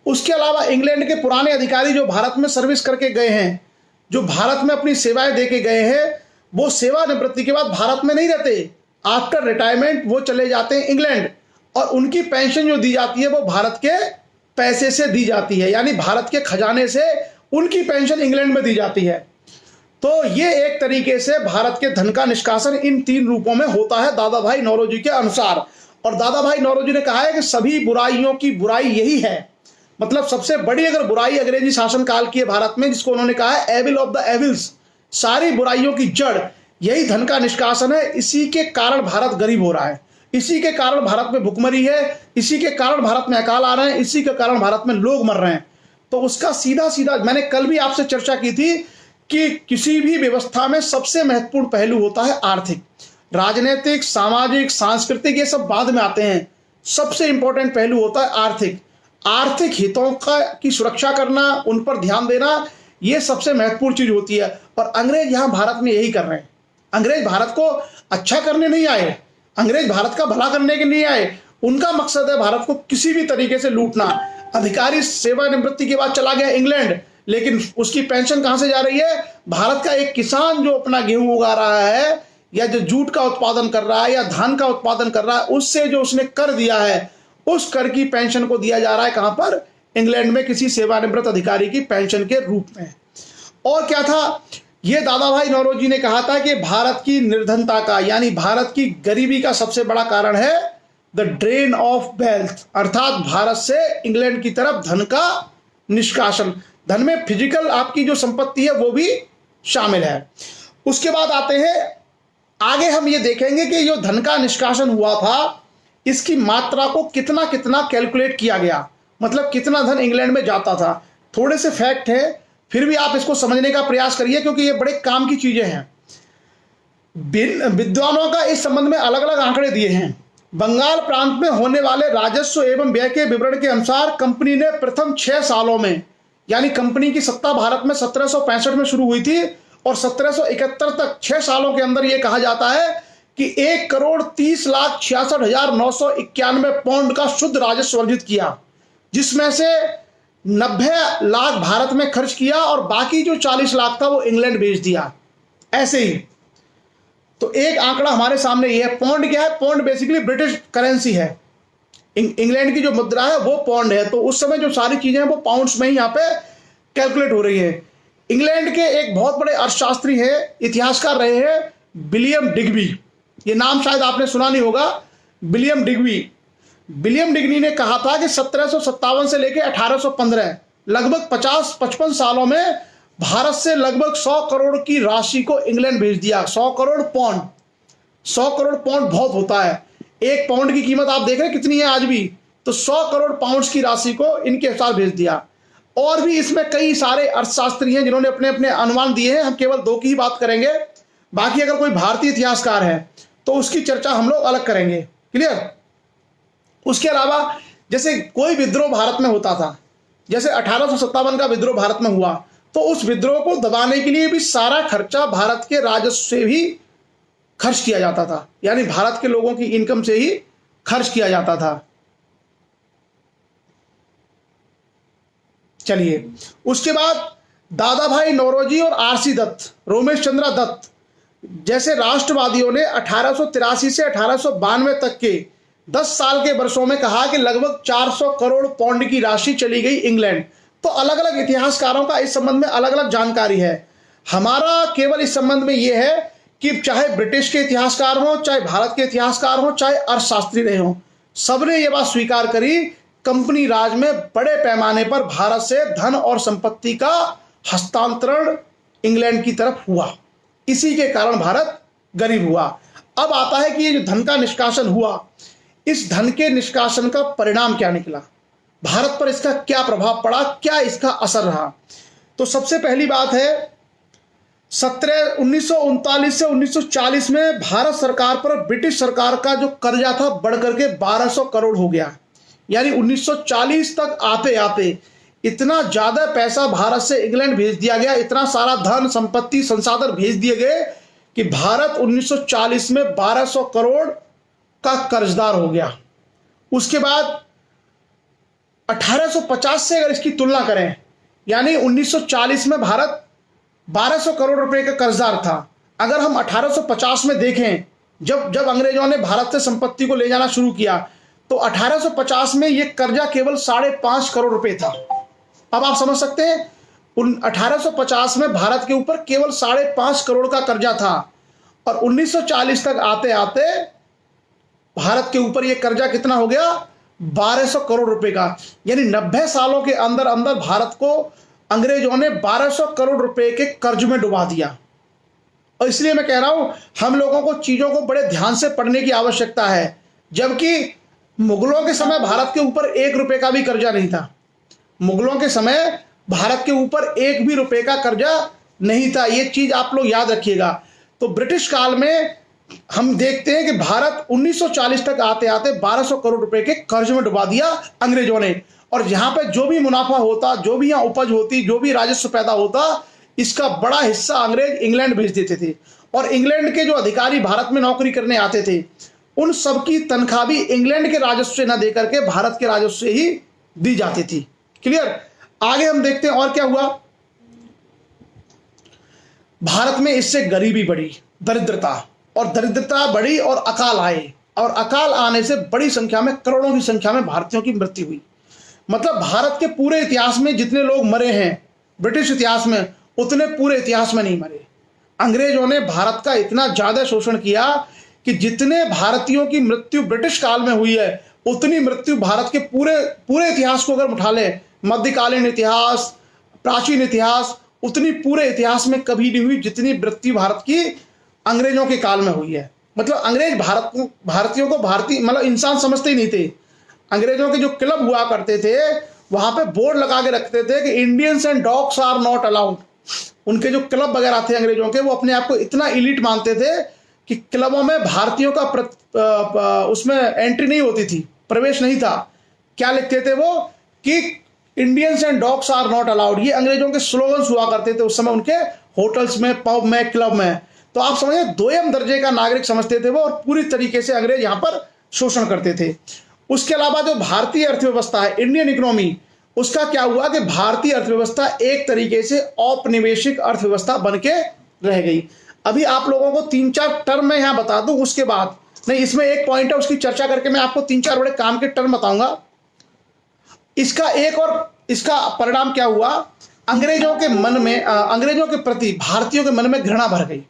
उसके अलावा इंग्लैंड के पुराने अधिकारी जो भारत में सर्विस करके गए हैं, जो भारत में अपनी सेवाएं दे के गए हैं, वो सेवानिवृत्ति के बाद भारत में नहीं रहते। आफ्टर रिटायरमेंट वो चले जाते हैं इंग्लैंड और उनकी पेंशन जो दी जाती है वो भारत के पैसे से दी जाती है, यानी भारत के खजाने से उनकी पेंशन इंग्लैंड में दी जाती है। तो ये एक तरीके से भारत के धन का निष्कासन इन 3 रूपों में होता है दादा भाई नौरोजी के अनुसार। और दादा भाई नौरोजी ने कहा है कि सभी बुराइयों की बुराई यही है, मतलब सबसे बड़ी अगर बुराई अंग्रेजी शासनकाल की है भारत में, जिसको उन्होंने कहा है एविल ऑफ द एविल्स, सारी बुराइयों की जड़ यही धन का निष्कासन है। इसी के कारण भारत गरीब हो रहा है, इसी के कारण भारत में भुखमरी है, इसी के कारण भारत में अकाल आ रहे हैं, इसी के कारण भारत में लोग मर रहे हैं। तो उसका सीधा सीधा मैंने कल भी आपसे चर्चा की थी कि किसी भी व्यवस्था में सबसे महत्वपूर्ण पहलू होता है आर्थिक। राजनीतिक, सामाजिक, सांस्कृतिक ये सब बाद में आते हैं, सबसे इंपॉर्टेंट पहलू होता है आर्थिक। आर्थिक हितों की सुरक्षा करना, उन पर ध्यान देना, ये सबसे महत्वपूर्ण चीज होती है। और अंग्रेज यहाँ भारत में यही कर रहे हैं। अंग्रेज भारत को अच्छा करने नहीं आए, अंग्रेज भारत का भला करने के नहीं आए। उनका मकसद है भारत को किसी भी तरीके से लूटना। अधिकारी सेवानिवृत्ति के बाद चला गया इंग्लैंड, लेकिन उसकी पेंशन कहां से जा रही है? भारत का एक किसान जो अपना गेहूं उगा रहा है या जो जूट का उत्पादन कर रहा है या धान का उत्पादन कर रहा है, उससे जो उसने कर दिया है, उस कर की पेंशन को दिया जा रहा है। कहां पर? इंग्लैंड में किसी सेवानिवृत्त अधिकारी की पेंशन के रूप में। और क्या था? ये दादा भाई नौरोजी ने कहा था कि भारत की निर्धनता का, यानी भारत की गरीबी का सबसे बड़ा कारण है द ड्रेन ऑफ वेल्थ, अर्थात भारत से इंग्लैंड की तरफ धन का निष्कासन। धन में फिजिकल आपकी जो संपत्ति है वो भी शामिल है। उसके बाद आते हैं आगे, हम ये देखेंगे कि जो धन का निष्कासन हुआ था, इसकी मात्रा को कितना कितना कैलकुलेट किया गया, मतलब कितना धन इंग्लैंड में जाता था। थोड़े से फैक्ट है, फिर भी आप इसको समझने का प्रयास करिए, क्योंकि ये बड़े काम की चीजें हैं। विद्वानों का इस संबंध में अलग अलग आंकड़े दिए हैं। बंगाल प्रांत में होने वाले राजस्व एवं व्यय के विवरण के अनुसार कंपनी ने प्रथम 6 सालों में, यानी कंपनी की सत्ता भारत में 1765 में शुरू हुई थी और 1771 तक 6 सालों के अंदर यह कहा जाता है कि 1,30,66,991 पाउंड का शुद्ध राजस्व अर्जित किया, जिसमें से 90 लाख भारत में खर्च किया और बाकी जो 40 लाख था वो इंग्लैंड भेज दिया। ऐसे ही तो एक आंकड़ा हमारे सामने ये है। पौंड क्या है? पौंड बेसिकली ब्रिटिश करेंसी है। इंग्लैंड की जो मुद्रा है वो पौंड है। तो उस समय जो सारी चीजें हैं वो पाउंड्स में ही यहाँ पे कैलकुलेट हो रही है। इंग्लैंड के एक बहुत बड़े अर्थशास्त्री है, इतिहासकार रहे हैं विलियम डिग्बी। ये नाम शायद आपने सुना नहीं होगा, विलियम डिग्बी। विलियम डिग्बी ने कहा था कि 1757 से लेकर 1815 लगभग 50-55 सालों में भारत से लगभग 100 करोड़ की राशि को इंग्लैंड भेज दिया। 100 करोड़ पाउंड, 100 करोड़ पाउंड बहुत होता है। एक पाउंड की कीमत आप देख रहे हैं कितनी है आज भी, तो 100 करोड़ पाउंड्स की राशि को इनके साथ भेज दिया। और भी इसमें कई सारे अर्थशास्त्री हैं जिन्होंने अपने अपने अनुमान दिए हैं। हम केवल 2 की ही बात करेंगे, बाकी अगर कोई भारतीय इतिहासकार है तो उसकी चर्चा हम लोग अलग करेंगे। क्लियर? उसके अलावा जैसे कोई विद्रोह भारत में होता था, जैसे 1857 का विद्रोह भारत में हुआ, तो उस विद्रोह को दबाने के लिए भी सारा खर्चा भारत के राजस्व से ही खर्च किया जाता था, यानी भारत के लोगों की इनकम से ही खर्च किया जाता था। चलिए, उसके बाद दादा भाई नौरोजी और आरसी दत्त, रोमेश चंद्र दत्त जैसे राष्ट्रवादियों ने 1883 से 1892 तक के 10 साल के वर्षों में कहा कि लगभग 400 करोड़ पाउंड की राशि चली गई इंग्लैंड। तो अलग अलग इतिहासकारों का इस संबंध में अलग अलग जानकारी है। हमारा केवल इस संबंध में यह है कि चाहे ब्रिटिश के इतिहासकार हो, चाहे भारत के इतिहासकार हो, चाहे अर्थशास्त्री रहे हो, सबने ये बात स्वीकार करी, कंपनी राज में बड़े पैमाने पर भारत से धन और संपत्ति का हस्तांतरण इंग्लैंड की तरफ हुआ। इसी के कारण भारत गरीब हुआ। अब आता है कि ये जो धन का निष्कासन हुआ, इस धन के निष्कासन का परिणाम क्या निकला, भारत पर इसका क्या प्रभाव पड़ा, क्या इसका असर रहा। तो सबसे पहली बात है 1939 से 1940 में भारत सरकार पर ब्रिटिश सरकार का जो कर्जा था बढ़कर के 1200 करोड़ हो गया। यानी 1940 तक आते आते इतना ज्यादा पैसा भारत से इंग्लैंड भेज दिया गया, इतना सारा धन संपत्ति संसाधन भेज दिए गए कि भारत 1940 में 1200 करोड़ का कर्जदार हो गया। उसके बाद 1850 से अगर इसकी तुलना करें, यानी 1940 में भारत 1200 करोड़ रुपए का कर्जदार था। अगर हम 1850 में देखें, जब अंग्रेजों ने भारत से संपत्ति को ले जाना शुरू किया, तो 1850 में यह कर्जा केवल 5.5 करोड़ रुपए था। अब आप समझ सकते हैं, 1850 में भारत के ऊपर केवल 5.5 करोड़ का कर्जा था और 1940 तक आते आते भारत के ऊपर यह कर्जा कितना हो गया? 1200 करोड़ रुपए का। यानी 90 सालों के अंदर अंदर भारत को अंग्रेजों ने 1200 करोड़ रुपए के कर्ज में डुबा दिया। और इसलिए मैं कह रहा हूं, हम लोगों को चीजों को बड़े ध्यान से पढ़ने की आवश्यकता है। जबकि मुगलों के समय भारत के ऊपर 1 रुपए का भी कर्जा नहीं था। मुगलों के समय भारत के ऊपर 1 भी रुपए का कर्जा नहीं था। यह चीज आप लोग याद रखिएगा। तो ब्रिटिश काल में हम देखते हैं कि भारत 1940 तक आते आते 1200 करोड़ रुपए के कर्ज में डुबा दिया अंग्रेजों ने। और यहाँ पे जो भी मुनाफा होता, जो भी यहाँ उपज होती, जो भी राजस्व पैदा होता, इसका बड़ा हिस्सा अंग्रेज इंग्लैंड भेज देते थे। और इंग्लैंड के जो अधिकारी भारत में नौकरी करने आते थे, उन सबकी तनख्वाह भी इंग्लैंड के राजस्व से न देकर के भारत के राजस्व से ही दी जाती थी। क्लियर? आगे हम देखते हैं और क्या हुआ। भारत में इससे गरीबी बढ़ी, दरिद्रता बढ़ी और अकाल आए, और अकाल आने से बड़ी संख्या में, करोड़ों की संख्या में भारतीयों की मृत्यु हुई। मतलब भारत के पूरे इतिहास में जितने लोग मरे हैं ब्रिटिश इतिहास में, उतने पूरे इतिहास में नहीं मरे। अंग्रेजों ने भारत का इतना ज्यादा शोषण किया कि जितने भारतीयों की मृत्यु ब्रिटिश काल में हुई है, उतनी मृत्यु भारत के पूरे इतिहास को अगर उठा ले, मध्यकालीन इतिहास, प्राचीन इतिहास, उतनी पूरे इतिहास में कभी नहीं हुई जितनी मृत्यु भारत की अंग्रेजों के काल में हुई है। मतलब अंग्रेज भारतीयों को भारतीय मतलब इंसान समझते ही नहीं थे। अंग्रेजों के जो क्लब हुआ करते थे, वहां पे बोर्ड लगा के रखते थे कि Indians and dogs are not allowed. उनके जो क्लब वगैरह थे अंग्रेजों के, वो अपने आप को इतना इलीट मानते थे कि क्लबों में भारतीयों का उसमें एंट्री नहीं होती थी, प्रवेश नहीं था। क्या लिखते थे वो कि Indians and dogs are not allowed. ये अंग्रेजों के स्लोगन्स हुआ करते थे उस समय उनके होटल्स में, पब में, क्लब में। तो आप समझिए दोयम दर्जे का नागरिक समझते थे वो, और पूरी तरीके से अंग्रेज यहां पर शोषण करते थे। उसके अलावा जो भारतीय अर्थव्यवस्था है, इंडियन इकोनॉमी, उसका क्या हुआ कि भारतीय अर्थव्यवस्था एक तरीके से औपनिवेशिक अर्थव्यवस्था बन के रह गई। अभी आप लोगों को 3-4 टर्म मैं यहां बता दूं, उसके बाद नहीं, इसमें एक पॉइंट है, उसकी चर्चा करके मैं आपको 3-4 बड़े काम के टर्म बताऊंगा। इसका परिणाम क्या हुआ, अंग्रेजों के मन में, अंग्रेजों के प्रति भारतीयों के मन में घृणा भर गई।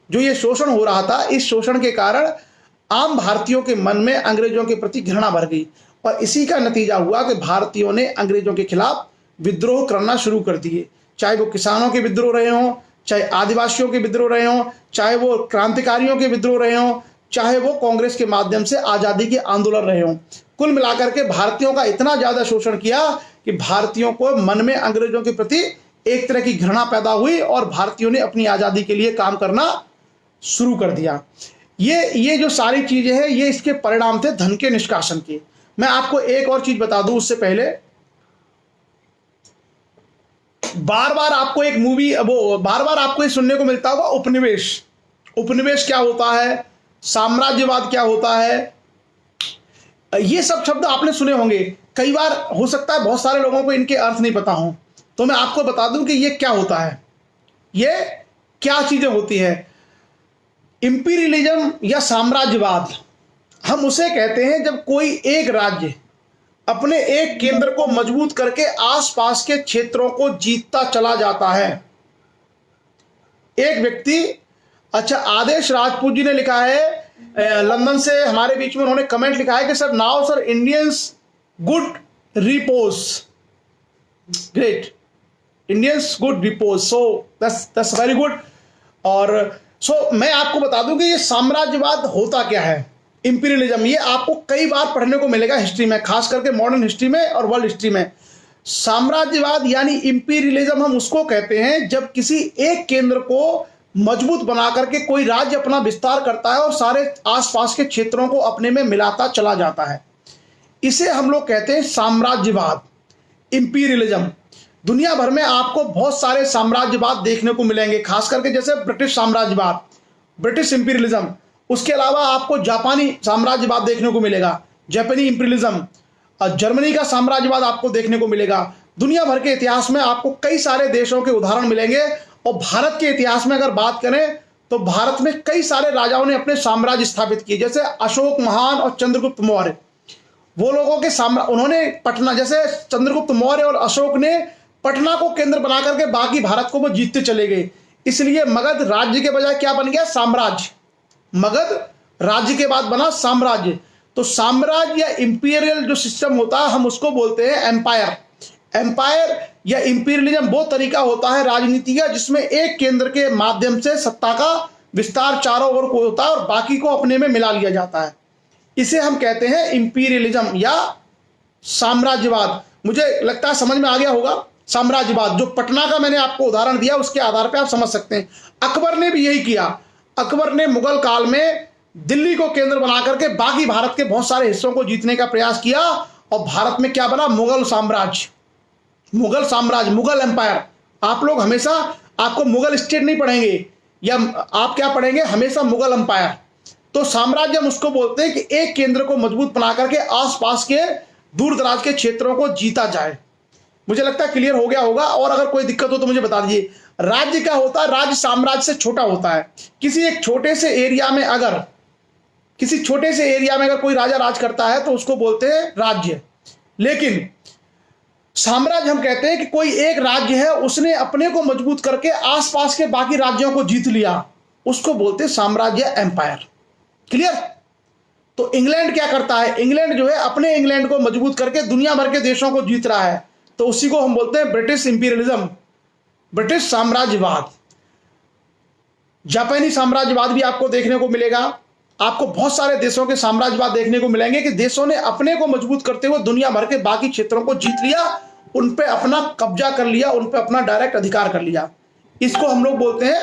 जो ये शोषण हो रहा था, इस शोषण के कारण आम भारतीयों के मन में अंग्रेजों के प्रति घृणा भर गई, और इसी का नतीजा हुआ कि भारतीयों ने अंग्रेजों के खिलाफ विद्रोह करना शुरू कर दिए। चाहे वो किसानों के विद्रोह रहे हों, चाहे आदिवासियों के विद्रोह रहे हों, चाहे वो क्रांतिकारियों के विद्रोह रहे हों, चाहे वो कांग्रेस के माध्यम से आजादी के आंदोलन रहे हों। कुल मिलाकर के भारतीयों का इतना ज्यादा शोषण किया कि भारतीयों को मन में अंग्रेजों के प्रति एक तरह की घृणा पैदा हुई, और भारतीयों ने अपनी आजादी के लिए काम करना शुरू कर दिया। ये जो सारी चीजें हैं, ये इसके परिणाम थे धन के निष्कासन के। मैं आपको एक और चीज बता दूं उससे पहले, बार बार आपको ये सुनने को मिलता होगा उपनिवेश। उपनिवेश क्या होता है, साम्राज्यवाद क्या होता है, ये सब शब्द आपने सुने होंगे कई बार। हो सकता है बहुत सारे लोगों को इनके अर्थ नहीं पता हो, तो मैं आपको बता दूं कि ये क्या होता है, ये क्या चीजें होती है। इंपीरियलिज्म या साम्राज्यवाद हम उसे कहते हैं जब कोई एक राज्य अपने एक केंद्र को मजबूत करके आसपास के क्षेत्रों को जीतता चला जाता है। एक व्यक्ति, अच्छा आदेश राजपूत जी ने लिखा है लंदन से हमारे बीच में, उन्होंने कमेंट लिखा है कि sir now sir Indians good repose, great, Indians good repose, so that's very good. और मैं आपको बता दूं कि ये साम्राज्यवाद होता क्या है, इंपीरियलिज्म, ये आपको कई बार पढ़ने को मिलेगा हिस्ट्री में, खास करके मॉडर्न हिस्ट्री में और वर्ल्ड हिस्ट्री में। साम्राज्यवाद यानी इंपीरियलिज्म हम उसको कहते हैं जब किसी एक केंद्र को मजबूत बना करके कोई राज्य अपना विस्तार करता है और सारे आसपास के क्षेत्रों को अपने में मिलाता चला जाता है। इसे हम लोग कहते हैं साम्राज्यवाद, इंपीरियलिज्म। दुनिया भर में आपको बहुत सारे साम्राज्यवाद देखने को मिलेंगे, खास करके जैसे ब्रिटिश साम्राज्यवाद, ब्रिटिश इंपीरियलिज्म। उसके अलावा आपको जापानी साम्राज्यवाद देखने को मिलेगा, जापानी इंपीरियलिज्म। जर्मनी का साम्राज्यवाद आपको देखने को मिलेगा। दुनिया भर के इतिहास में आपको कई सारे देशों के उदाहरण मिलेंगे। और भारत के इतिहास में अगर बात करें तो भारत में कई सारे राजाओं ने अपने साम्राज्य स्थापित किए, जैसे अशोक महान और चंद्रगुप्त मौर्य। वो लोगों के उन्होंने पटना, जैसे चंद्रगुप्त मौर्य और अशोक ने पटना को केंद्र बना करके बाकी भारत को वो जीतते चले गए। इसलिए मगध राज्य के बजाय क्या बन गया, साम्राज्य। मगध राज्य के बाद बना साम्राज्य। तो साम्राज्य या इंपीरियल जो सिस्टम होता है हम उसको बोलते हैं एम्पायर। एम्पायर या इंपीरियलिज्म वो तरीका होता है राजनीति का जिसमें एक केंद्र के माध्यम से सत्ता का विस्तार चारों ओर को होता है और बाकी को अपने में मिला लिया जाता है। इसे हम कहते हैं इंपीरियलिज्म या साम्राज्यवाद। मुझे लगता है समझ में आ गया होगा। साम्राज्यवाद जो पटना का मैंने आपको उदाहरण दिया उसके आधार पर आप समझ सकते हैं। अकबर ने भी यही किया। अकबर ने मुगल काल में दिल्ली को केंद्र बना करके बाकी भारत के बहुत सारे हिस्सों को जीतने का प्रयास किया और भारत में क्या बना? मुगल साम्राज्य, मुगल साम्राज्य, मुगल एम्पायर। आप लोग हमेशा, आपको मुगल स्टेट नहीं पढ़ेंगे, या आप क्या पढ़ेंगे? हमेशा मुगल एम्पायर। तो साम्राज्य हम उसको बोलते हैं कि एक केंद्र को मजबूत बना करके आसपास के दूर दराज के क्षेत्रों को जीता जाए। मुझे लगता है क्लियर हो गया होगा, और अगर कोई दिक्कत हो तो मुझे बता दीजिए। राज्य क्या होता है? राज्य साम्राज्य से छोटा होता है। किसी एक छोटे से एरिया में अगर, किसी छोटे से एरिया में अगर कोई राजा राज करता है तो उसको बोलते हैं राज्य। लेकिन साम्राज्य हम कहते हैं कि कोई एक राज्य है, उसने अपने को मजबूत करके आसपास के बाकी राज्यों को जीत लिया, उसको बोलते हैं साम्राज्य, एम्पायर। क्लियर? तो इंग्लैंड क्या करता है? इंग्लैंड जो है अपने इंग्लैंड को मजबूत करके दुनिया भर के देशों को जीत रहा है, तो उसी को हम बोलते हैं ब्रिटिश इंपीरियलिज्म, ब्रिटिश साम्राज्यवाद। जापानी साम्राज्यवाद भी आपको देखने को मिलेगा। आपको बहुत सारे देशों के साम्राज्यवाद देखने को मिलेंगे कि देशों ने अपने को मजबूत करते हुए दुनिया भर के बाकी क्षेत्रों को जीत लिया, उन पे अपना कब्जा कर लिया, उन पे अपना डायरेक्ट अधिकार कर लिया। इसको हम लोग बोलते हैं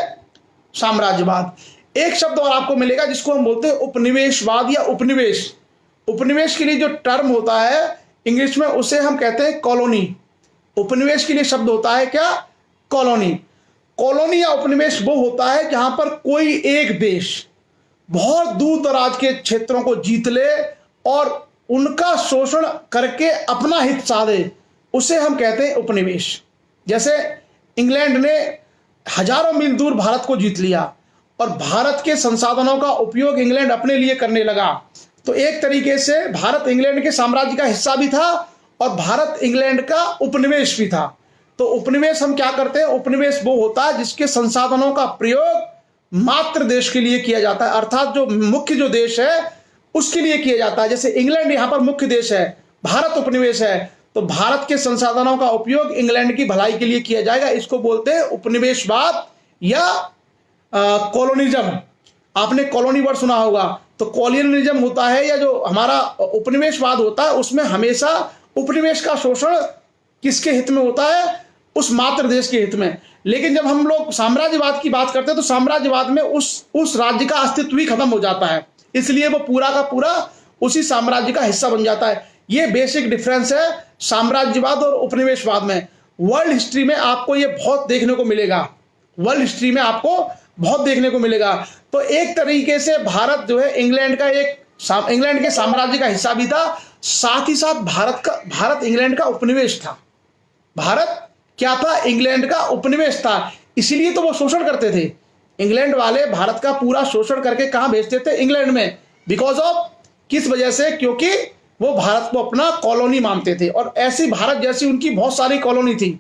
साम्राज्यवाद। एक शब्द और आपको मिलेगा जिसको हम बोलते हैं उपनिवेशवाद या उपनिवेश। उपनिवेश के लिए जो टर्म होता है इंग्लिश में, उसे हम कहते हैं कॉलोनी। उपनिवेश के लिए शब्द होता है क्या? कॉलोनी। कॉलोनी या उपनिवेश वो होता है जहां पर कोई एक देश बहुत दूर दराज के क्षेत्रों को जीत ले और उनका शोषण करके अपना हित साधे, उसे हम कहते हैं उपनिवेश। जैसे इंग्लैंड ने हजारों मील दूर भारत को जीत लिया और भारत के संसाधनों का उपयोग इंग्लैंड अपने लिए करने लगा, तो एक तरीके से भारत इंग्लैंड के साम्राज्य का हिस्सा भी था और भारत इंग्लैंड का उपनिवेश भी था। तो उपनिवेश हम क्या करते हैं? उपनिवेश वो होता है जिसके संसाधनों का प्रयोग मात्र देश के लिए किया जाता है, अर्थात जो मुख्य जो देश है उसके लिए किया जाता है। जैसे इंग्लैंड यहां पर मुख्य देश है, भारत उपनिवेश है, तो भारत के संसाधनों का उपयोग इंग्लैंड की भलाई के लिए किया जाएगा। इसको बोलते हैं उपनिवेशवाद या कॉलोनिज्म। आपने कॉलोनी वर्ड सुना होगा, तो कॉलोनिज्म होता है या जो हमारा उपनिवेशवाद होता है, उसमें हमेशा उपनिवेश का शोषण किसके हित में होता है? उस मात्र देश के हित में। लेकिन जब हम लोग साम्राज्यवाद की बात करते हैं तो साम्राज्यवाद में उस राज्य का अस्तित्व ही खत्म हो जाता है, इसलिए वो पूरा का पूरा उसी साम्राज्य का हिस्सा बन जाता है। ये बेसिक डिफरेंस है साम्राज्यवाद और उपनिवेशवाद में। वर्ल्ड हिस्ट्री में आपको ये बहुत देखने को मिलेगा, वर्ल्ड हिस्ट्री में आपको बहुत देखने को मिलेगा। तो एक तरीके से भारत जो है इंग्लैंड के साम्राज्य का हिस्सा भी था, साथ ही साथ भारत इंग्लैंड का उपनिवेश था। भारत क्या था? इंग्लैंड का उपनिवेश था। इसीलिए तो वो शोषण करते थे। इंग्लैंड वाले भारत का पूरा शोषण करके कहां भेजते थे? इंग्लैंड में। बिकॉज ऑफ किस वजह से? क्योंकि वो भारत को अपना कॉलोनी मानते थे, और ऐसी भारत जैसी उनकी बहुत सारी कॉलोनी थी।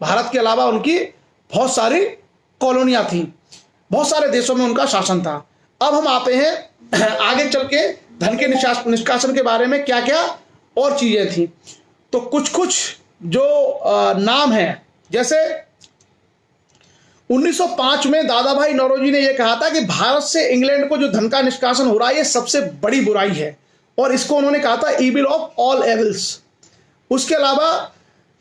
भारत के अलावा उनकी बहुत सारी कॉलोनियां थी, बहुत सारे देशों में उनका शासन था। अब हम आते हैं आगे चल के धन के निष्कासन के बारे में क्या क्या और चीजें थी। तो कुछ जो नाम है, जैसे 1905 में दादा भाई नौरोजी ने यह कहा था कि भारत से इंग्लैंड को जो धन का निष्कासन हो रहा है ये सबसे बड़ी बुराई है, और इसको उन्होंने कहा था ईविल ऑफ ऑल एविल्स। उसके अलावा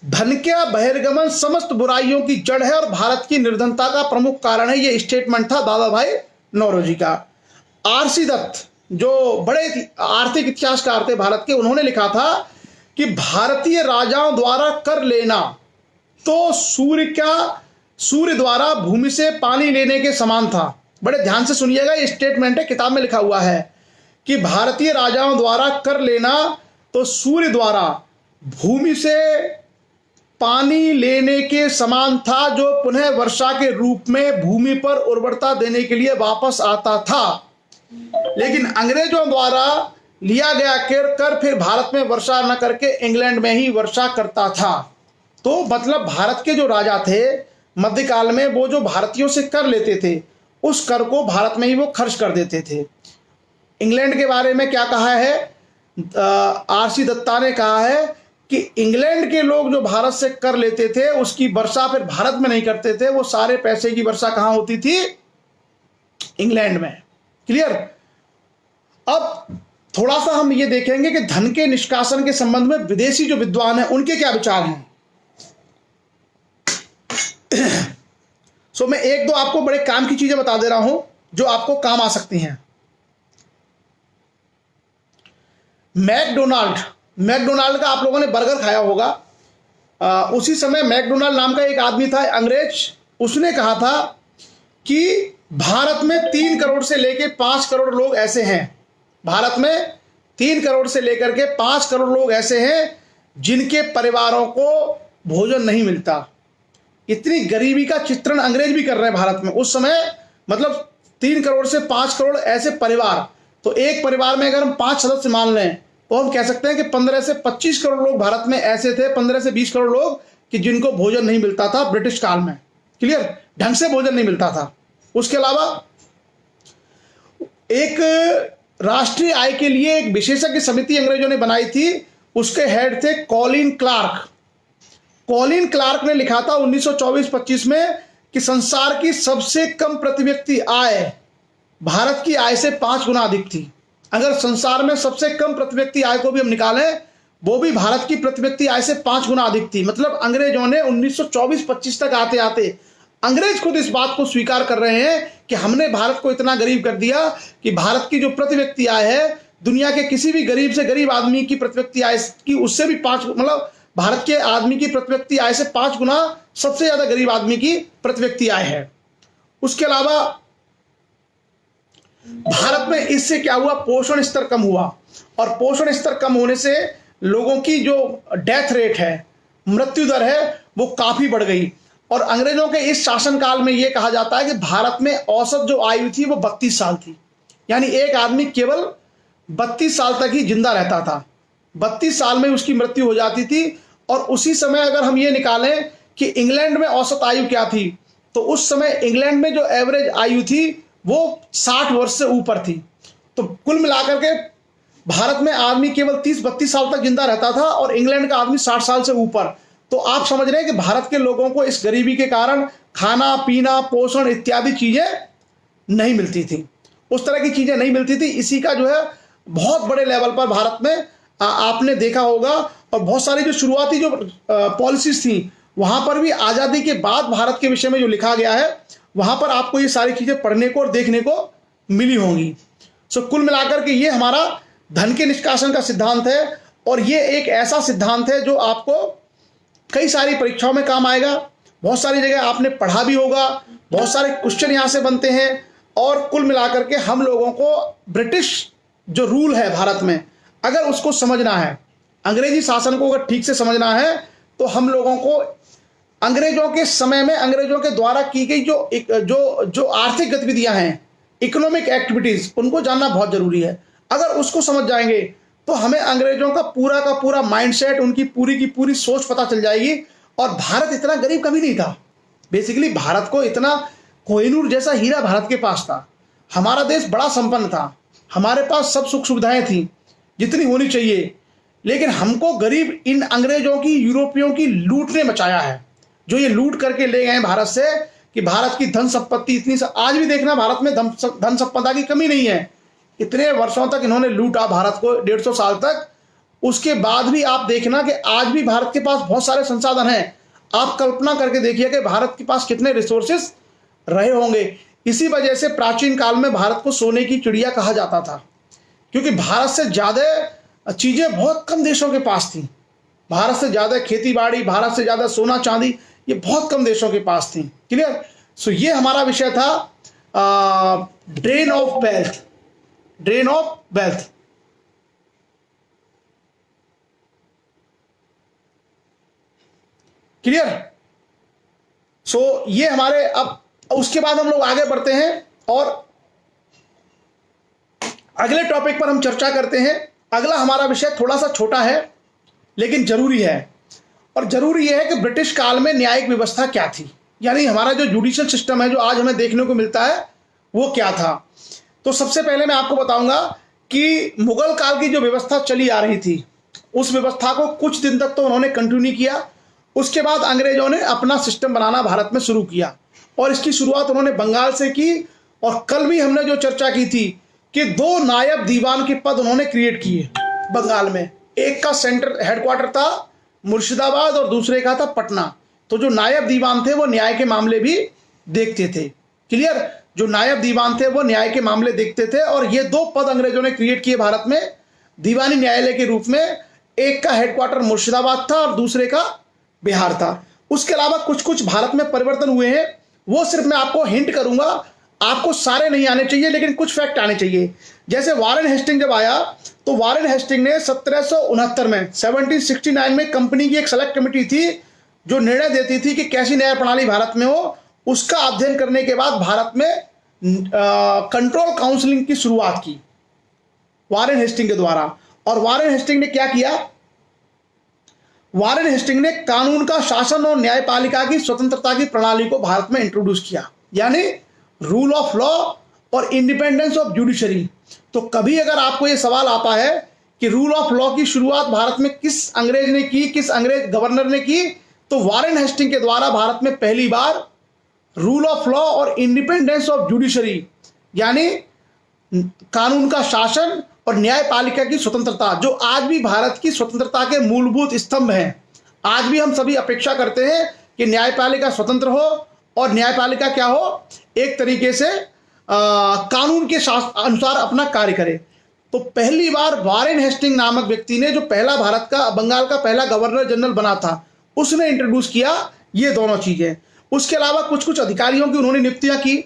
धन का बहिर्गमन समस्त बुराइयों की जड़ है और भारत की निर्धनता का प्रमुख कारण है। ये स्टेटमेंट था दादा भाई नौरोजी का। आरसी दत्त जो बड़े आर्थिक इतिहासकार थे भारत के, उन्होंने लिखा था कि भारतीय राजाओं द्वारा कर लेना तो सूर्य द्वारा भूमि से पानी लेने के समान था। बड़े ध्यान से सुनिएगा, ये स्टेटमेंट है, किताब में लिखा हुआ है कि भारतीय राजाओं द्वारा कर लेना तो सूर्य द्वारा भूमि से पानी लेने के समान था, जो पुनः वर्षा के रूप में भूमि पर उर्वरता देने के लिए वापस आता था। लेकिन अंग्रेजों द्वारा लिया गया कर फिर भारत में वर्षा न करके इंग्लैंड में ही वर्षा करता था। तो मतलब भारत के जो राजा थे मध्यकाल में, वो जो भारतीयों से कर लेते थे उस कर को भारत में ही वो खर्च कर देते थे। इंग्लैंड के बारे में क्या कहा है? आरसी दत्ता ने कहा है कि इंग्लैंड के लोग जो भारत से कर लेते थे उसकी वर्षा फिर भारत में नहीं करते थे, वो सारे पैसे की वर्षा कहां होती थी? इंग्लैंड में। क्लियर? अब थोड़ा सा हम ये देखेंगे कि धन के निष्कासन के संबंध में विदेशी जो विद्वान हैं उनके क्या विचार हैं। मैं एक दो आपको बड़े काम की चीजें बता दे रहा हूं जो आपको काम आ सकती हैं। मैकडोनाल्ड मैकडोनाल्ड का आप लोगों ने बर्गर खाया होगा। उसी समय मैकडोनाल्ड नाम का एक आदमी था, अंग्रेज, उसने कहा था कि भारत में 3 करोड़ से लेकर 5 करोड़ लोग ऐसे हैं, भारत में 3 करोड़ से लेकर के 5 करोड़ लोग ऐसे हैं जिनके परिवारों को भोजन नहीं मिलता। इतनी गरीबी का चित्रण अंग्रेज भी कर रहे हैं भारत में उस समय। मतलब 3 करोड़ से 5 करोड़ ऐसे परिवार, तो एक परिवार में अगर हम 5 सदस्य मान लें तो हम कह सकते हैं कि 15 से 25 करोड़ लोग भारत में ऐसे थे, 15 से 20 करोड़ लोग कि जिनको भोजन नहीं मिलता था ब्रिटिश काल में। क्लियर, ढंग से भोजन नहीं मिलता था। उसके अलावा एक राष्ट्रीय आय के लिए एक विशेषज्ञ समिति अंग्रेजों ने बनाई थी, उसके हेड थे कॉलिन क्लार्क। कॉलिन क्लार्क ने लिखा था 1924-25 में कि संसार की सबसे कम प्रति व्यक्ति आय भारत की आय से 5 गुना अधिक थी। अगर संसार में सबसे कम प्रति व्यक्ति आय को भी हम निकालें, वो भी भारत की प्रति व्यक्ति आय से 5 गुना अधिक थी। मतलब अंग्रेजों ने 1924-25 तक आते आते अंग्रेज खुद इस बात को स्वीकार कर रहे हैं कि हमने भारत को इतना गरीब कर दिया कि भारत की जो प्रति व्यक्ति आय है दुनिया के किसी भी गरीब से गरीब आदमी की प्रति व्यक्ति आय की उससे भी 5, मतलब भारत के आदमी की प्रति व्यक्ति आय से 5 गुना सबसे ज्यादा गरीब आदमी की प्रति व्यक्ति आय है। उसके अलावा भारत में इससे क्या हुआ, पोषण स्तर कम हुआ, और पोषण स्तर कम होने से लोगों की जो डेथ रेट है, मृत्यु दर है, वो काफी बढ़ गई। और अंग्रेजों के इस शासनकाल में यह कहा जाता है कि भारत में औसत जो आयु थी वो 32 साल थी। यानी एक आदमी केवल 32 साल तक ही जिंदा रहता था, 32 साल में उसकी मृत्यु हो जाती थी। और उसी समय अगर हम ये निकालें कि इंग्लैंड में औसत आयु क्या थी, तो उस समय इंग्लैंड में जो एवरेज आयु थी वो 60 वर्ष से ऊपर थी। तो कुल मिलाकर के भारत में आदमी केवल 30-32 साल तक जिंदा रहता था और इंग्लैंड का आदमी 60 साल से ऊपर। तो आप समझ रहे हैं कि भारत के लोगों को इस गरीबी के कारण खाना पीना पोषण इत्यादि चीजें नहीं मिलती थी, उस तरह की चीजें नहीं मिलती थी। इसी का जो है बहुत बड़े लेवल पर भारत में आपने देखा होगा। और बहुत सारी जो शुरुआती जो पॉलिसीज थी वहां पर भी आजादी के बाद भारत के विषय में जो लिखा गया है वहां पर आपको ये सारी चीजें पढ़ने को और देखने को मिली होंगी। सो कुल मिलाकर के ये हमारा धन के निष्कासन का सिद्धांत है, और ये एक ऐसा सिद्धांत है जो आपको कई सारी परीक्षाओं में काम आएगा। बहुत सारी जगह आपने पढ़ा भी होगा, बहुत सारे क्वेश्चन यहां से बनते हैं। और कुल मिलाकर के हम लोगों को ब्रिटिश जो रूल है भारत में, अगर उसको समझना है, अंग्रेजी शासन को अगर ठीक से समझना है, तो हम लोगों को अंग्रेजों के समय में अंग्रेजों के द्वारा की गई जो आर्थिक गतिविधियां हैं, इकोनॉमिक एक्टिविटीज, उनको जानना बहुत जरूरी है। अगर उसको समझ जाएंगे तो हमें अंग्रेजों का पूरा माइंडसेट, उनकी पूरी की पूरी सोच पता चल जाएगी। और भारत इतना गरीब कभी नहीं था। बेसिकली भारत को इतना कोहिनूर जैसा हीरा भारत के पास था। हमारा देश बड़ा संपन्न था, हमारे पास सब सुख सुविधाएं थी जितनी होनी चाहिए, लेकिन हमको गरीब इन अंग्रेजों की, यूरोपियों की लूट ने बचाया है। जो ये लूट करके ले गए भारत से, कि भारत की धन संपत्ति इतनी आज भी देखना भारत में धन संपदा की कमी नहीं है। इतने वर्षों तक इन्होंने लूटा भारत को, 150 साल तक। उसके बाद भी आप देखना कि आज भी भारत के पास बहुत सारे संसाधन हैं। आप कल्पना करके देखिए कि भारत के पास कितने रिसोर्सेस रहे होंगे। इसी वजह से प्राचीन काल में भारत को सोने की चिड़िया कहा जाता था, क्योंकि भारत से ज्यादा चीजें बहुत कम देशों के पास थी। भारत से ज्यादा खेती बाड़ी, भारत से ज्यादा सोना चांदी, ये बहुत कम देशों के पास थी। क्लियर। सो ये हमारा विषय था drain of wealth, drain of wealth. Clear. So ये हमारे, अब उसके बाद हम लोग आगे बढ़ते हैं और अगले टॉपिक पर हम चर्चा करते हैं। अगला हमारा विषय थोड़ा सा छोटा है लेकिन जरूरी है, और जरूरी यह है कि ब्रिटिश काल में न्यायिक व्यवस्था क्या थी, यानी हमारा जो जुडिशियल सिस्टम है जो आज हमें देखने को मिलता है वो क्या था। तो सबसे पहले मैं आपको बताऊंगा कि मुगल काल की जो व्यवस्था चली आ रही थी, उस व्यवस्था को कुछ दिन तक तो उन्होंने कंटिन्यू किया। उसके बाद अंग्रेजों ने अपना सिस्टम बनाना भारत में शुरू किया, और इसकी शुरुआत उन्होंने बंगाल से की। और कल भी हमने जो चर्चा की थी कि 2 नायब दीवान के पद उन्होंने क्रिएट किए बंगाल में। एक का सेंटर हेडक्वार्टर था मुर्शिदाबाद और दूसरे का था पटना। तो जो नायब दीवान थे वो न्याय के मामले भी देखते थे। क्लियर। जो नायब दीवान थे वो न्याय के मामले देखते थे, और ये 2 पद अंग्रेजों ने क्रिएट किए भारत में दीवानी न्यायालय के रूप में। एक का हेडक्वार्टर मुर्शिदाबाद था और दूसरे का बिहार था। उसके अलावा कुछ कुछ भारत में परिवर्तन हुए हैं, वो सिर्फ मैं आपको हिंट करूंगा, आपको सारे नहीं आने चाहिए लेकिन कुछ फैक्ट आने चाहिए। जैसे वारेन हेस्टिंग जब आया तो वारेन हेस्टिंग ने 1769 में 1769 में कंपनी की एक सेलेक्ट कमेटी थी जो निर्णय देती थी कि कैसी न्याय प्रणाली भारत में हो। उसका अध्ययन करने के बाद भारत में कंट्रोल काउंसिलिंग की शुरुआत की वारेन हेस्टिंग के द्वारा। और वारेन हेस्टिंग ने क्या किया? वारेन हेस्टिंग ने कानून का शासन और न्यायपालिका की स्वतंत्रता की प्रणाली को भारत में इंट्रोड्यूस किया, यानी रूल ऑफ लॉ और इंडिपेंडेंस ऑफ जुडिशरी। तो कभी अगर आपको यह सवाल आता है कि रूल ऑफ लॉ की शुरुआत भारत में किस अंग्रेज ने की, किस अंग्रेज गवर्नर ने की, तो वारेन हेस्टिंग के द्वारा भारत में पहली बार रूल ऑफ लॉ और इंडिपेंडेंस ऑफ जुडिशरी, यानी कानून का शासन और न्यायपालिका की स्वतंत्रता, जो आज भी भारत की स्वतंत्रता के मूलभूत स्तंभ हैं। आज भी हम सभी अपेक्षा करते हैं कि न्यायपालिका स्वतंत्र हो और न्यायपालिका क्या हो, एक तरीके से कानून के अनुसार अपना कार्य करे। तो पहली बार वारेन हेस्टिंग नामक व्यक्ति ने, जो पहला भारत का बंगाल का पहला गवर्नर जनरल बना था, उसने इंट्रोड्यूस किया ये दोनों चीजें। उसके अलावा कुछ कुछ अधिकारियों की उन्होंने नियुक्तियां की,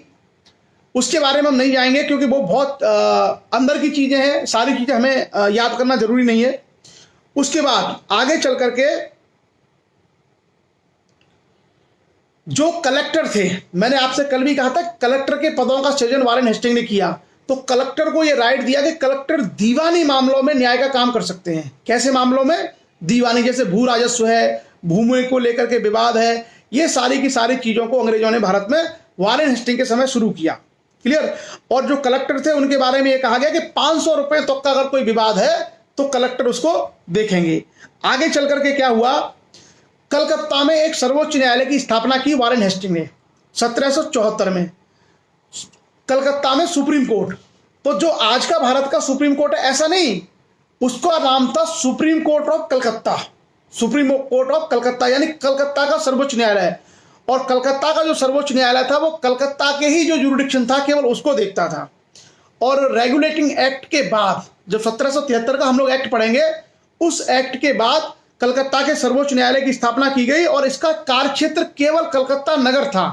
उसके बारे में हम नहीं जाएंगे क्योंकि वो बहुत अंदर की चीजें हैं, सारी चीजें हमें याद करना जरूरी नहीं है। उसके बाद आगे चल करके जो कलेक्टर थे, मैंने आपसे कल भी कहा था कलेक्टर के पदों का सृजन वारेन हेस्टिंग ने किया। तो कलेक्टर को यह राइट दिया कि कलेक्टर दीवानी मामलों में न्याय का काम कर सकते हैं। कैसे मामलों में? दीवानी, जैसे भू राजस्व है, भूमि को लेकर के विवाद है, ये सारी की सारी चीजों को अंग्रेजों ने भारत में वारेन हेस्टिंग के समय शुरू किया। क्लियर? और जो कलेक्टर थे उनके बारे में यह कहा गया कि 500 रुपए तक का अगर कोई विवाद है तो कलेक्टर उसको देखेंगे। आगे चल करके क्या हुआ? कलकत्ता में एक सर्वोच्च न्यायालय की स्थापना की वारेन हेस्टिंग ने 1774 में। कलकत्ता में सुप्रीम कोर्ट, तो जो आज का भारत का सुप्रीम कोर्ट है ऐसा नहीं, उसका नाम था supreme court of Calcutta. Supreme court of Calcutta यानी कलकत्ता का सर्वोच्च न्यायालय। और कलकत्ता का जो सर्वोच्च न्यायालय था वो कलकत्ता के ही जो जुरिडिक्शन था केवल उसको देखता था। और रेगुलेटिंग एक्ट के बाद, जब 1773 का हम लोग एक्ट पढ़ेंगे, उस एक्ट के बाद कलकत्ता के सर्वोच्च न्यायालय की स्थापना की गई और इसका कार्यक्षेत्र केवल कलकत्ता नगर था।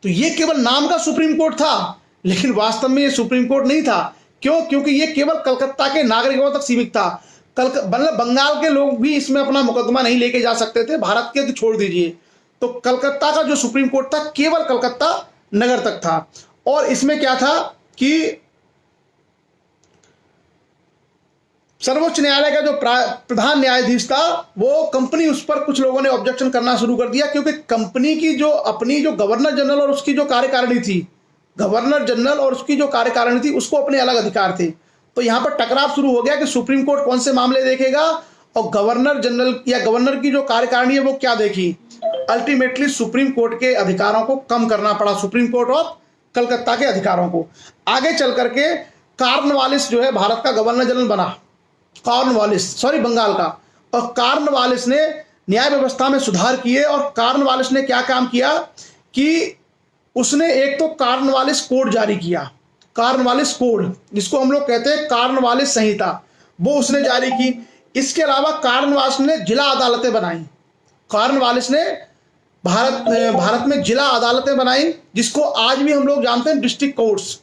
तो ये केवल नाम का सुप्रीम कोर्ट था लेकिन वास्तव में ये सुप्रीम कोर्ट नहीं था। क्यों? क्योंकि ये केवल कलकत्ता के नागरिकों तक सीमित था। मतलब बंगाल के लोग भी इसमें अपना मुकदमा नहीं लेके जा सकते थे, भारत के तो छोड़ दीजिए। तो कलकत्ता का जो सुप्रीम कोर्ट था केवल कलकत्ता नगर तक था। और इसमें क्या था कि सर्वोच्च न्यायालय का जो प्रधान न्यायाधीश था वो कंपनी, उस पर कुछ लोगों ने ऑब्जेक्शन करना शुरू कर दिया क्योंकि कंपनी की जो अपनी जो गवर्नर जनरल और उसकी जो कार्यकारिणी थी, गवर्नर जनरल और उसकी जो कार्यकारिणी थी उसको अपने अलग अधिकार थे। तो यहां पर टकराव शुरू हो गया कि सुप्रीम कोर्ट कौन से मामले देखेगा और गवर्नर जनरल या गवर्नर की जो कार्यकारिणी है वो क्या देखी। अल्टीमेटली सुप्रीम कोर्ट के अधिकारों को कम करना पड़ा, सुप्रीम कोर्ट ऑफ कलकत्ता के अधिकारों को। आगे चल करके कॉर्नवालिस जो है भारत का गवर्नर जनरल बना, बंगाल का। और कॉर्नवालिस ने न्याय व्यवस्था में सुधार किए। और कॉर्नवालिस ने क्या काम किया कि उसने एक तो कॉर्नवालिस कोड जारी किया, कॉर्नवालिस कोड जिसको हम लोग कहते हैं कॉर्नवालिस संहिता, वो उसने जारी की। इसके अलावा कॉर्नवालिस ने जिला अदालतें बनाई। कॉर्नवालिस ने भारत में जिला अदालतें बनाई जिसको आज भी हम लोग जानते हैं डिस्ट्रिक्ट कोर्ट्स।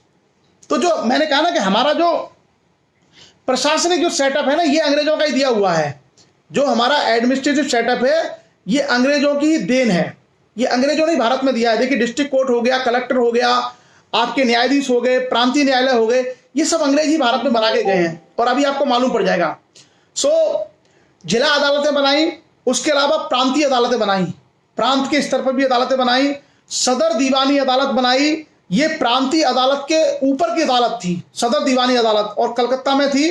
तो जो मैंने कहा ना कि हमारा जो प्रशासनिक जो सेटअप है ना ये अंग्रेजों का ही दिया हुआ है। जो हमारा एडमिनिस्ट्रेटिव सेटअप है ये अंग्रेजों की ही देन है, ये अंग्रेजों ने भारत में दिया है। देखिए डिस्ट्रिक्ट कोर्ट हो गया, कलेक्टर हो गया, आपके न्यायाधीश हो गए, प्रांतीय न्यायालय हो गए, ये सब अंग्रेज ही भारत में बना के गए हैं और अभी आपको मालूम पड़ जाएगा। जिला अदालतें बनाई, उसके अलावा प्रांतीय अदालतें बनाई, प्रांत के स्तर पर भी अदालतें बनाई, सदर दीवानी अदालत बनाई। ये प्रांतीय अदालत के ऊपर की अदालत थी सदर दीवानी अदालत, और कलकत्ता में थी।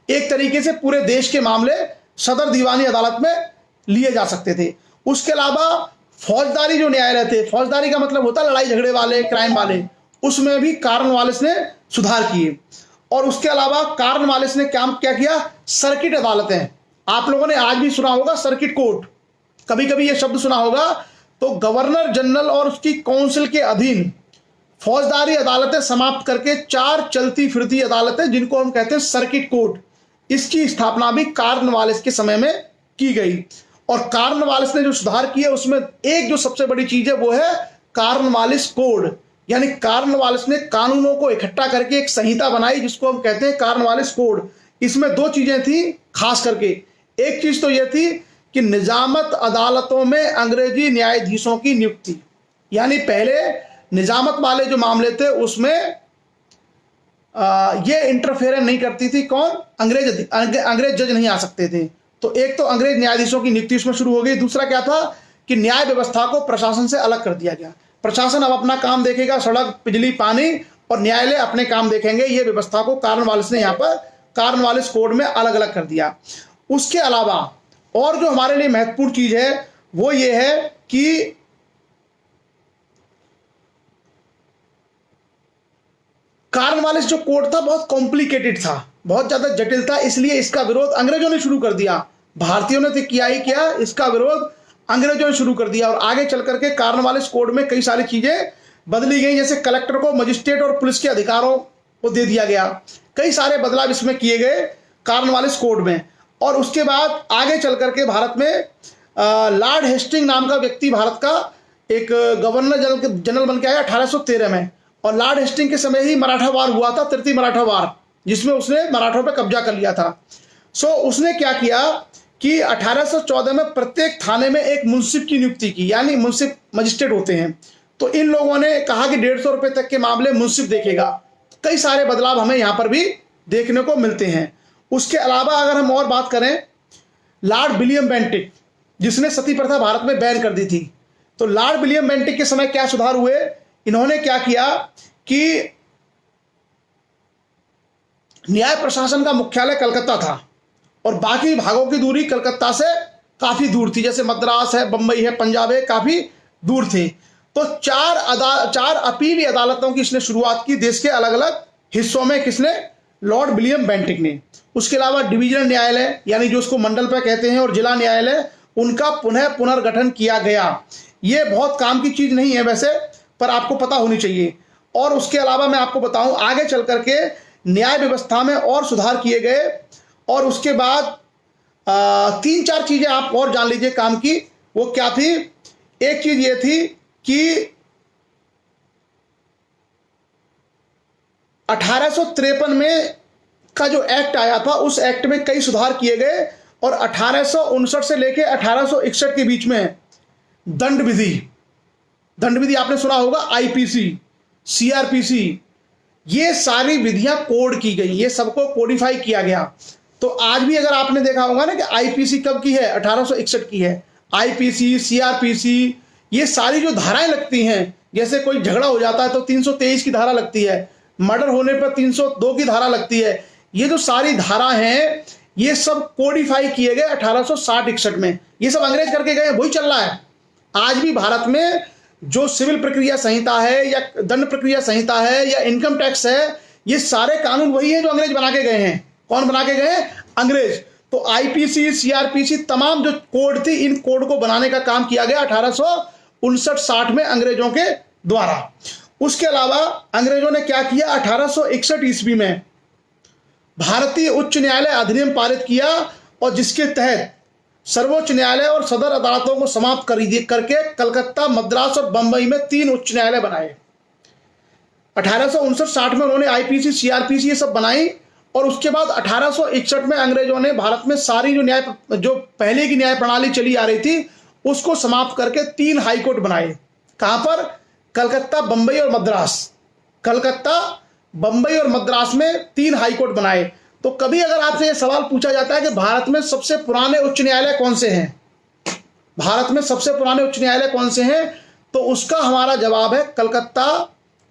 एक तरीके से पूरे देश के मामले सदर दीवानी अदालत में लिए जा सकते थे। उसके अलावा फौजदारी जो न्यायालय थे, फौजदारी का मतलब होता है लड़ाई झगड़े वाले, क्राइम वाले, उसमें भी कॉर्नवालिस ने सुधार किए। और उसके अलावा कॉर्नवालिस ने क्या किया? सर्किट अदालतें, आप लोगों ने आज भी सुना होगा सर्किट कोर्ट, कभी कभी यह शब्द सुना होगा। तो गवर्नर जनरल और उसकी काउंसिल के अधीन फौजदारी अदालतें समाप्त करके 4 चलती फिरती अदालतें जिनको हम कहते हैं सर्किट कोर्ट, इसकी स्थापना भी कॉर्नवालिस के समय में की गई। और कॉर्नवालिस ने जो सुधार किए उसमें एक जो सबसे बड़ी चीज है वो है कॉर्नवालिस कोड, यानी कॉर्नवालिस ने कानूनों को इकट्ठा करके एक संहिता बनाई जिसको हम कहते हैं कॉर्नवालिस कोड। इसमें दो चीजें थी खास करके। एक चीज तो यह थी कि निजामत अदालतों में अंग्रेजी न्यायाधीशों की नियुक्ति, यानी पहले निजामत वाले जो मामले थे उसमें ये इंटरफेयर नहीं करती थी कौन, अंग्रेज जज नहीं आ सकते थे। तो एक तो अंग्रेज न्यायाधीशों की नियुक्ति उसमें शुरू हो गई। दूसरा क्या था कि न्याय व्यवस्था को प्रशासन से अलग कर दिया गया। प्रशासन अब अपना काम देखेगा, सड़क बिजली पानी, और न्यायालय अपने काम देखेंगे। ये व्यवस्था को कॉर्नवालिस ने यहाँ पर कॉर्नवालिस कोड में अलग अलग कर दिया। उसके अलावा और जो हमारे लिए महत्वपूर्ण चीज है वो ये है कि कॉर्नवालिस जो कोड था बहुत कॉम्प्लिकेटेड था, बहुत ज्यादा जटिल था, इसलिए इसका विरोध अंग्रेजों ने शुरू कर दिया। भारतीयों ने तो किया ही क्या, इसका विरोध अंग्रेजों ने शुरू कर दिया। और आगे चल करके कॉर्नवालिस कोड में कई सारी चीजें बदली गई, जैसे कलेक्टर को मजिस्ट्रेट और पुलिस के अधिकारों को दे दिया गया। कई सारे बदलाव इसमें किए गए कॉर्नवालिस कोड में। और उसके बाद आगे चल करके भारत में लॉर्ड हेस्टिंग नाम का व्यक्ति भारत का एक गवर्नर जनरल बन के आया 1813 में। और लॉर्ड हेस्टिंग के समय ही मराठा वार हुआ था, तृतीय मराठा वार, जिसमें उसने मराठों पर कब्जा कर लिया था। सो उसने क्या किया कि 1814 में प्रत्येक थाने में एक मुंसिफ की नियुक्ति की, यानी मुंसिफ मजिस्ट्रेट होते हैं। तो इन लोगों ने कहा कि 150 रुपए तक के मामले मुंसिफ देखेगा। कई सारे बदलाव हमें यहां पर भी देखने को मिलते हैं। उसके अलावा अगर हम और बात करें, लॉर्ड विलियम बेंटिक जिसने सती प्रथा भारत में बैन कर दी थी, तो लॉर्ड विलियम बेंटिक के समय क्या सुधार हुए, इन्होंने क्या किया कि न्याय प्रशासन का मुख्यालय कलकत्ता था और बाकी भागों की दूरी कलकत्ता से काफी दूर थी, जैसे मद्रास है, बंबई है, पंजाब है, काफी दूर थे। तो चार अपीली अदालतों की इसने शुरुआत की देश के अलग अलग हिस्सों में। किसने? लॉर्ड विलियम बेंटिक ने। उसके अलावा डिवीजनल न्यायालय, यानी जो उसको मंडल पे कहते हैं, और जिला न्यायालय, उनका पुनर्गठन किया गया। ये बहुत काम की चीज नहीं है वैसे, पर आपको पता होनी चाहिए। और उसके अलावा मैं आपको बताऊं, आगे चल करके न्याय व्यवस्था में और सुधार किए गए। और उसके बाद 3-4 चीजें आप और जान लीजिए काम की। वो क्या थी? एक चीज ये थी कि 1853 में का जो एक्ट आया था, उस एक्ट में कई सुधार किए गए। और 1859 से लेकर 1861 के बीच में दंड विधि आपने सुना होगा, आईपीसी, सीआरपीसी, ये सारी विधियां कोड की गई, ये सबको कोडिफाई किया गया। तो आज भी अगर आपने देखा होगा ना कि आईपीसी कब की है, 1861 की है। आईपीसी, सीआरपीसी, ये सारी जो धाराएं लगती हैं, जैसे कोई झगड़ा हो जाता है तो 323 की धारा लगती है, मर्डर होने पर 302 की धारा लगती है। ये जो सारी धारा हैं, ये सब कोडिफाई किए गए 1860-61 में। ये सब अंग्रेज करके गए, वही चल रहा है आज भी भारत में। जो सिविल प्रक्रिया संहिता है या दंड प्रक्रिया संहिता है या इनकम टैक्स है, ये सारे कानून वही हैं जो अंग्रेज बना के गए हैं। कौन बना के गए? अंग्रेज। तो आईपीसी, सीआरपीसी, तमाम जो कोड थी, इन कोड को बनाने का काम किया गया 1859-60 में अंग्रेजों के द्वारा। उसके अलावा अंग्रेजों ने क्या किया, 1861 ईस्वी में भारतीय उच्च न्यायालय अधिनियम पारित किया, और जिसके तहत सर्वोच्च न्यायालय और सदर अदालतों को समाप्त करके कलकत्ता, मद्रास और बंबई में 3 उच्च न्यायालय बनाए। 1859-60 में उन्होंने आईपीसी, सीआरपीसी ये सब बनाई। और उसके बाद 1861 में अंग्रेजों ने भारत में सारी जो पहले की न्याय प्रणाली चली आ रही थी, उसको समाप्त करके 3 हाईकोर्ट बनाए। कहां पर? कलकत्ता, बंबई और मद्रास। कलकत्ता, बंबई और मद्रास में 3 हाईकोर्ट बनाए। तो कभी अगर आपसे यह सवाल पूछा जाता है कि भारत में सबसे पुराने उच्च न्यायालय कौन से हैं, भारत में सबसे पुराने उच्च न्यायालय कौन से हैं, तो उसका हमारा जवाब है कलकत्ता,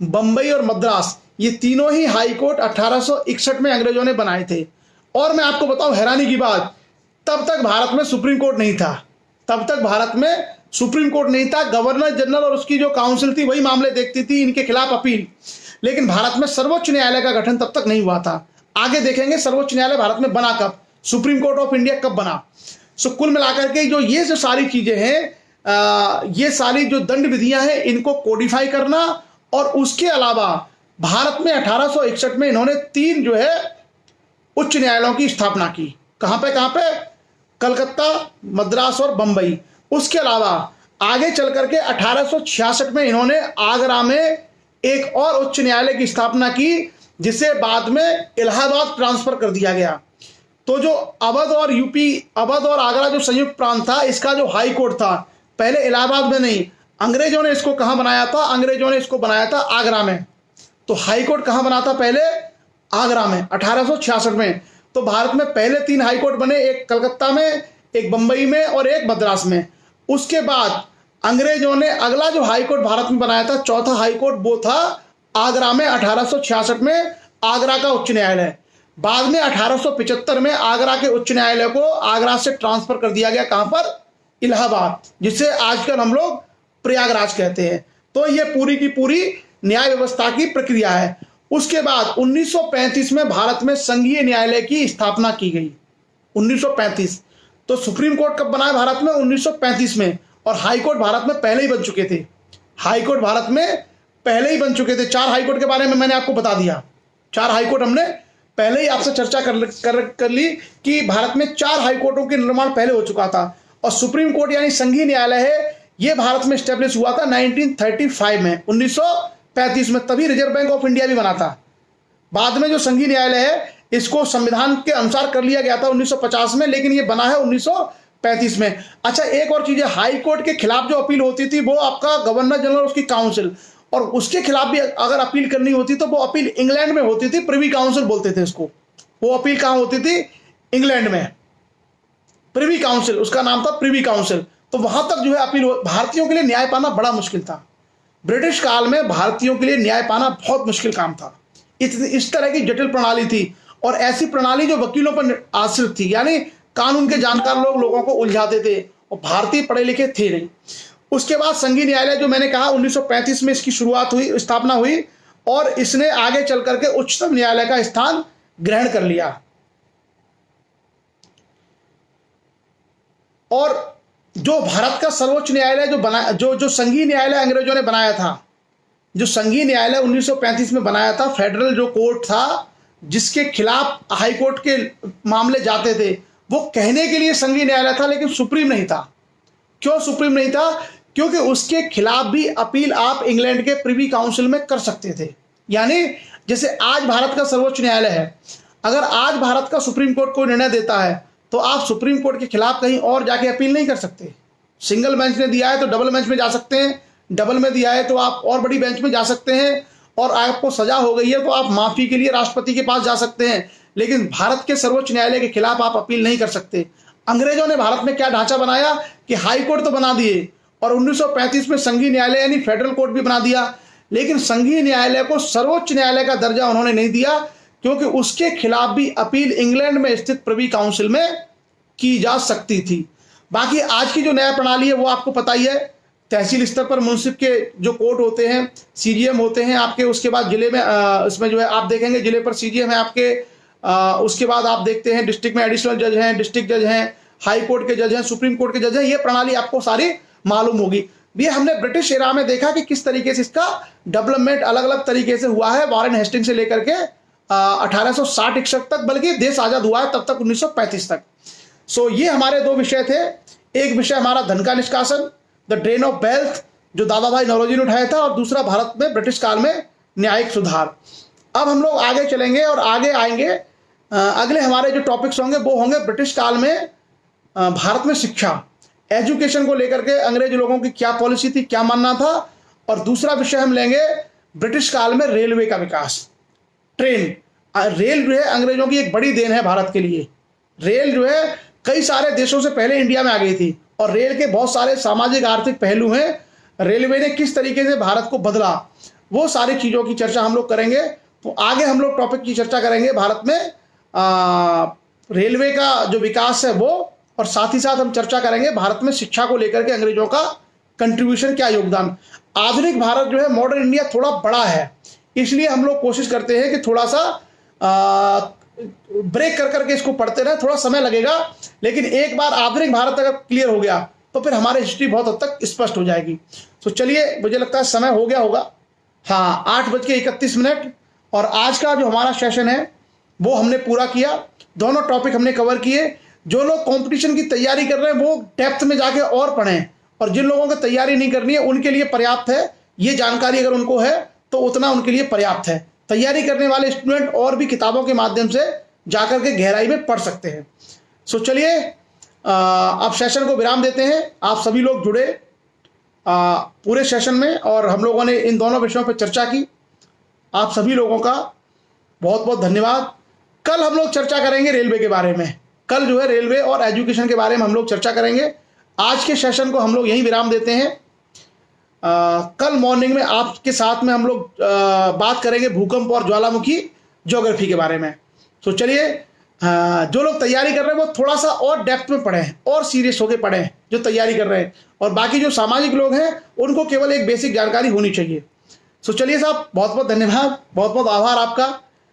बंबई और मद्रास। ये तीनों ही हाईकोर्ट 1861 में अंग्रेजों ने बनाए थे। और मैं आपको बताऊं हैरानी की बात, तब तक भारत में सुप्रीम कोर्ट नहीं था। तब तक भारत में सुप्रीम कोर्ट नहीं था। गवर्नर जनरल और उसकी जो काउंसिल थी वही मामले देखती थी, इनके खिलाफ अपील। लेकिन भारत में सर्वोच्च न्यायालय का गठन तब तक नहीं हुआ था। आगे देखेंगे सर्वोच्च न्यायालय भारत में बना कब, सुप्रीम कोर्ट ऑफ इंडिया कब बना। सो कुल मिलाकर के जो सारी चीजें हैं, ये सारी जो दंड विधियां हैं, इनको कोडिफाई करना। और उसके अलावा भारत में 1861 में इन्होंने 3 जो है उच्च न्यायालयों की स्थापना की। कहां पे? कलकत्ता, मद्रास और बंबई। उसके अलावा आगे चल करके 1866 में इन्होंने आगरा में एक और उच्च न्यायालय की स्थापना की, जिसे बाद में इलाहाबाद ट्रांसफर कर दिया गया। तो जो अवध और आगरा जो संयुक्त प्रांत था, इसका जो हाई कोर्ट था, पहले इलाहाबाद में नहीं, अंग्रेजों ने इसको कहां बनाया था? अंग्रेजों ने इसको बनाया था आगरा में। तो हाई कोर्ट कहां बना था? पहले आगरा में 1866 में। तो भारत में पहले 3 हाई कोर्ट बने, एक कलकत्ता में, एक बंबई में और एक मद्रास में। उसके बाद अंग्रेजों ने अगला जो हाई कोर्ट भारत में बनाया था, चौथा हाई कोर्ट, वो था आगरा में 1866 में, आगरा का उच्च न्यायालय। बाद में 1875 में आगरा के उच्च न्यायालय को आगरा से ट्रांसफर कर दिया गया। कहां पर? इलाहाबाद, जिसे आजकल हम लोग प्रयागराज कहते हैं। तो ये पूरी की पूरी न्याय व्यवस्था की प्रक्रिया है। उसके बाद 1935 में भारत में संघीय न्यायालय की स्थापना की गई। 1935। तो सुप्रीम कोर्ट कब बना है भारत में? 1935 में। और हाई कोर्ट भारत में पहले ही बन चुके थे। हाई कोर्ट भारत में पहले ही बन चुके थे। 4 हाई कोर्ट के बारे में मैंने आपको बता दिया। 4 हाई कोर्ट हमने पहले ही आपसे चर्चा कर ली कि भारत में 4 हाई कोर्टों के निर्माण पहले हो चुका था। और सुप्रीम कोर्ट यानी संघीय न्यायालय है, यह भारत में स्टैब्लिश हुआ था 1935 में, 1935 में। तभी रिजर्व बैंक ऑफ इंडिया भी बना था। बाद में जो संघीय न्यायालय है, इसको संविधान के अनुसार कर लिया गया था 1950 में, लेकिन ये बना है 1935 में। अच्छा, एक और चीज है, हाई कोर्ट के खिलाफ जो अपील होती थी, वो आपका गवर्नर जनरल, उसकी काउंसिल, और उसके खिलाफ भी अगर अपील करनी होती तो वो अपील इंग्लैंड में होती थी, प्रिवी काउंसिल बोलते थे इसको। वो अपील कहां होती थी? इंग्लैंड में। प्रिवी काउंसिल, उसका नाम था प्रिवी काउंसिल। तो वहां तक जो है अपील। भारतीयों के लिए न्याय पाना बड़ा मुश्किल था। ब्रिटिश काल में भारतीयों के लिए न्याय पाना बहुत मुश्किल काम था। इस तरह की जटिल प्रणाली थी, और ऐसी प्रणाली जो वकीलों पर आश्रित थी, यानी कानून के जानकार लोग लोगों को उलझाते थे, और भारतीय पढ़े लिखे थे नहीं। उसके बाद संघीय न्यायालय जो मैंने कहा 1935 में इसकी शुरुआत हुई, स्थापना हुई, और इसने आगे चल करके उच्चतम न्यायालय का स्थान ग्रहण कर लिया। और जो भारत का सर्वोच्च न्यायालय जो संघीय न्यायालय अंग्रेजों ने बनाया था, जो संघीय न्यायालय 1935 में बनाया था, फेडरल जो कोर्ट था, जिसके खिलाफ हाई कोर्ट के मामले जाते थे, वो कहने के लिए संघीय न्यायालय था, लेकिन सुप्रीम नहीं था। क्यों सुप्रीम नहीं था? क्योंकि उसके खिलाफ भी अपील आप इंग्लैंड के प्रिवी काउंसिल में कर सकते थे। यानी जैसे आज भारत का सर्वोच्च न्यायालय है, अगर आज भारत का सुप्रीम कोर्ट कोई निर्णय देता है, तो आप सुप्रीम कोर्ट के खिलाफ कहीं और जाके अपील नहीं कर सकते। सिंगल बेंच ने दिया है तो डबल बेंच में जा सकते हैं, डबल में दिया है तो आप और बड़ी बेंच में जा सकते हैं, और आपको सजा हो गई है तो आप माफी के लिए राष्ट्रपति के पास जा सकते हैं। लेकिन भारत के सर्वोच्च न्यायालय के खिलाफ आप अपील नहीं कर सकते। अंग्रेजों ने भारत में क्या ढांचा बनाया कि हाई कोर्ट तो बना दिए, और 1935 में संघीय न्यायालय यानी फेडरल कोर्ट भी बना दिया, लेकिन संघीय न्यायालय को सर्वोच्च न्यायालय का दर्जा उन्होंने नहीं दिया, क्योंकि उसके खिलाफ भी अपील इंग्लैंड में स्थित प्रिवी काउंसिल में की जा सकती थी। बाकी आज की जो न्याय प्रणाली है वो आपको पता ही है। तहसील स्तर पर मुंसिफ के जो कोर्ट होते हैं, सीजीएम होते हैं आपके, उसके बाद जिले में इसमें जो है आप देखेंगे जिले पर सीजीएम है आपके, उसके बाद आप देखते हैं डिस्ट्रिक्ट में एडिशनल जज हैं, डिस्ट्रिक्ट जज हैं, हाई कोर्ट के जज हैं, सुप्रीम कोर्ट के जज हैं। ये प्रणाली आपको सारी मालूम होगी। ये हमने ब्रिटिश एरा में देखा कि किस तरीके से इसका डेवलपमेंट अलग अलग तरीके से हुआ है, वारेन हेस्टिंग्स से लेकर के 1860 तक, बल्कि देश आजाद हुआ है तब तक 1935 तक। सो ये हमारे 2 विषय थे। एक विषय हमारा धन का निष्कासन, द ड्रेन ऑफ वेल्थ, जो दादा भाई नौरोजी ने उठाया था, और दूसरा भारत में ब्रिटिश काल में न्यायिक सुधार। अब हम लोग आगे चलेंगे और आगे आएंगे। अगले हमारे जो टॉपिक्स होंगे वो होंगे ब्रिटिश काल में भारत में शिक्षा, एजुकेशन को लेकर के अंग्रेज लोगों की क्या पॉलिसी थी, क्या मानना था। और दूसरा विषय हम लेंगे ब्रिटिश काल में रेलवे का विकास, ट्रेन। रेल जो है अंग्रेजों की एक बड़ी देन है भारत के लिए। रेल जो है कई सारे देशों से पहले इंडिया में आ गई थी, और रेल के बहुत सारे सामाजिक आर्थिक पहलू हैं। रेलवे ने किस तरीके से भारत को बदला, वो सारी चीज़ों की चर्चा हम लोग करेंगे। तो आगे हम लोग टॉपिक की चर्चा करेंगे भारत में रेलवे का जो विकास है वो, और साथ ही साथ हम चर्चा करेंगे भारत में शिक्षा को लेकर के अंग्रेजों का कंट्रीब्यूशन, क्या योगदान। आधुनिक भारत जो है, मॉडर्न इंडिया थोड़ा बड़ा है, इसलिए हम लोग कोशिश करते हैं कि थोड़ा सा ब्रेक कर करके इसको पढ़ते रहे, थोड़ा समय लगेगा, लेकिन एक बार आधुनिक भारत अगर क्लियर हो गया तो फिर हमारी हिस्ट्री बहुत हद तक स्पष्ट हो जाएगी। तो चलिए, मुझे लगता है समय हो गया होगा। हाँ, 8:31। और आज का जो हमारा सेशन है वो हमने पूरा किया, दोनों टॉपिक हमने कवर किए। जो लोग कंपटीशन की तैयारी कर रहे हैं वो डेप्थ में जाके और पढ़ें, और जिन लोगों को तैयारी नहीं करनी है उनके लिए पर्याप्त है, ये जानकारी अगर उनको है तो उतना उनके लिए पर्याप्त है। तैयारी करने वाले स्टूडेंट और भी किताबों के माध्यम से जाकर के गहराई में पढ़ सकते हैं। सो चलिए अब सेशन को विराम देते हैं। आप सभी लोग जुड़े पूरे सेशन में, और हम लोगों ने इन दोनों विषयों पर चर्चा की। आप सभी लोगों का बहुत बहुत धन्यवाद। कल हम लोग चर्चा करेंगे रेलवे के बारे में। कल जो है रेलवे और एजुकेशन के बारे में हम लोग चर्चा करेंगे। आज के सेशन को हम लोग यहीं विराम देते हैं। कल मॉर्निंग में आपके साथ में हम लोग बात करेंगे भूकंप और ज्वालामुखी ज्योग्राफी के बारे में। तो चलिए, जो लोग तैयारी कर रहे हैं वो थोड़ा सा और डेप्थ में पढ़ें और सीरियस होकर पढ़ें जो तैयारी कर रहे हैं, और बाकी जो सामाजिक लोग हैं उनको केवल एक बेसिक जानकारी होनी चाहिए। सो चलिए साहब, बहुत बहुत धन्यवाद, बहुत बहुत आभार आपका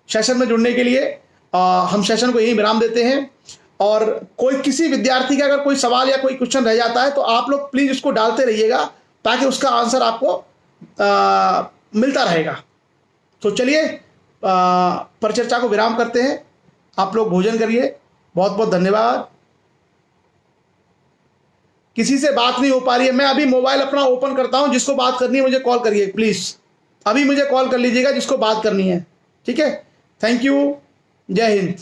सेशन में जुड़ने के लिए। हम सेशन को यहीं विराम देते हैं, और कोई किसी विद्यार्थी का अगर कोई सवाल या कोई क्वेश्चन रह जाता है तो आप लोग प्लीज़ उसको डालते रहिएगा, ताकि उसका आंसर आपको मिलता रहेगा। तो चलिए परिचर्चा को विराम करते हैं। आप लोग भोजन करिए। बहुत बहुत धन्यवाद। किसी से बात नहीं हो पा रही है, मैं अभी मोबाइल अपना ओपन करता हूं, जिसको बात करनी है मुझे कॉल करिए प्लीज़। अभी मुझे कॉल कर लीजिएगा जिसको बात करनी है, ठीक है। थैंक यू, जय हिंद।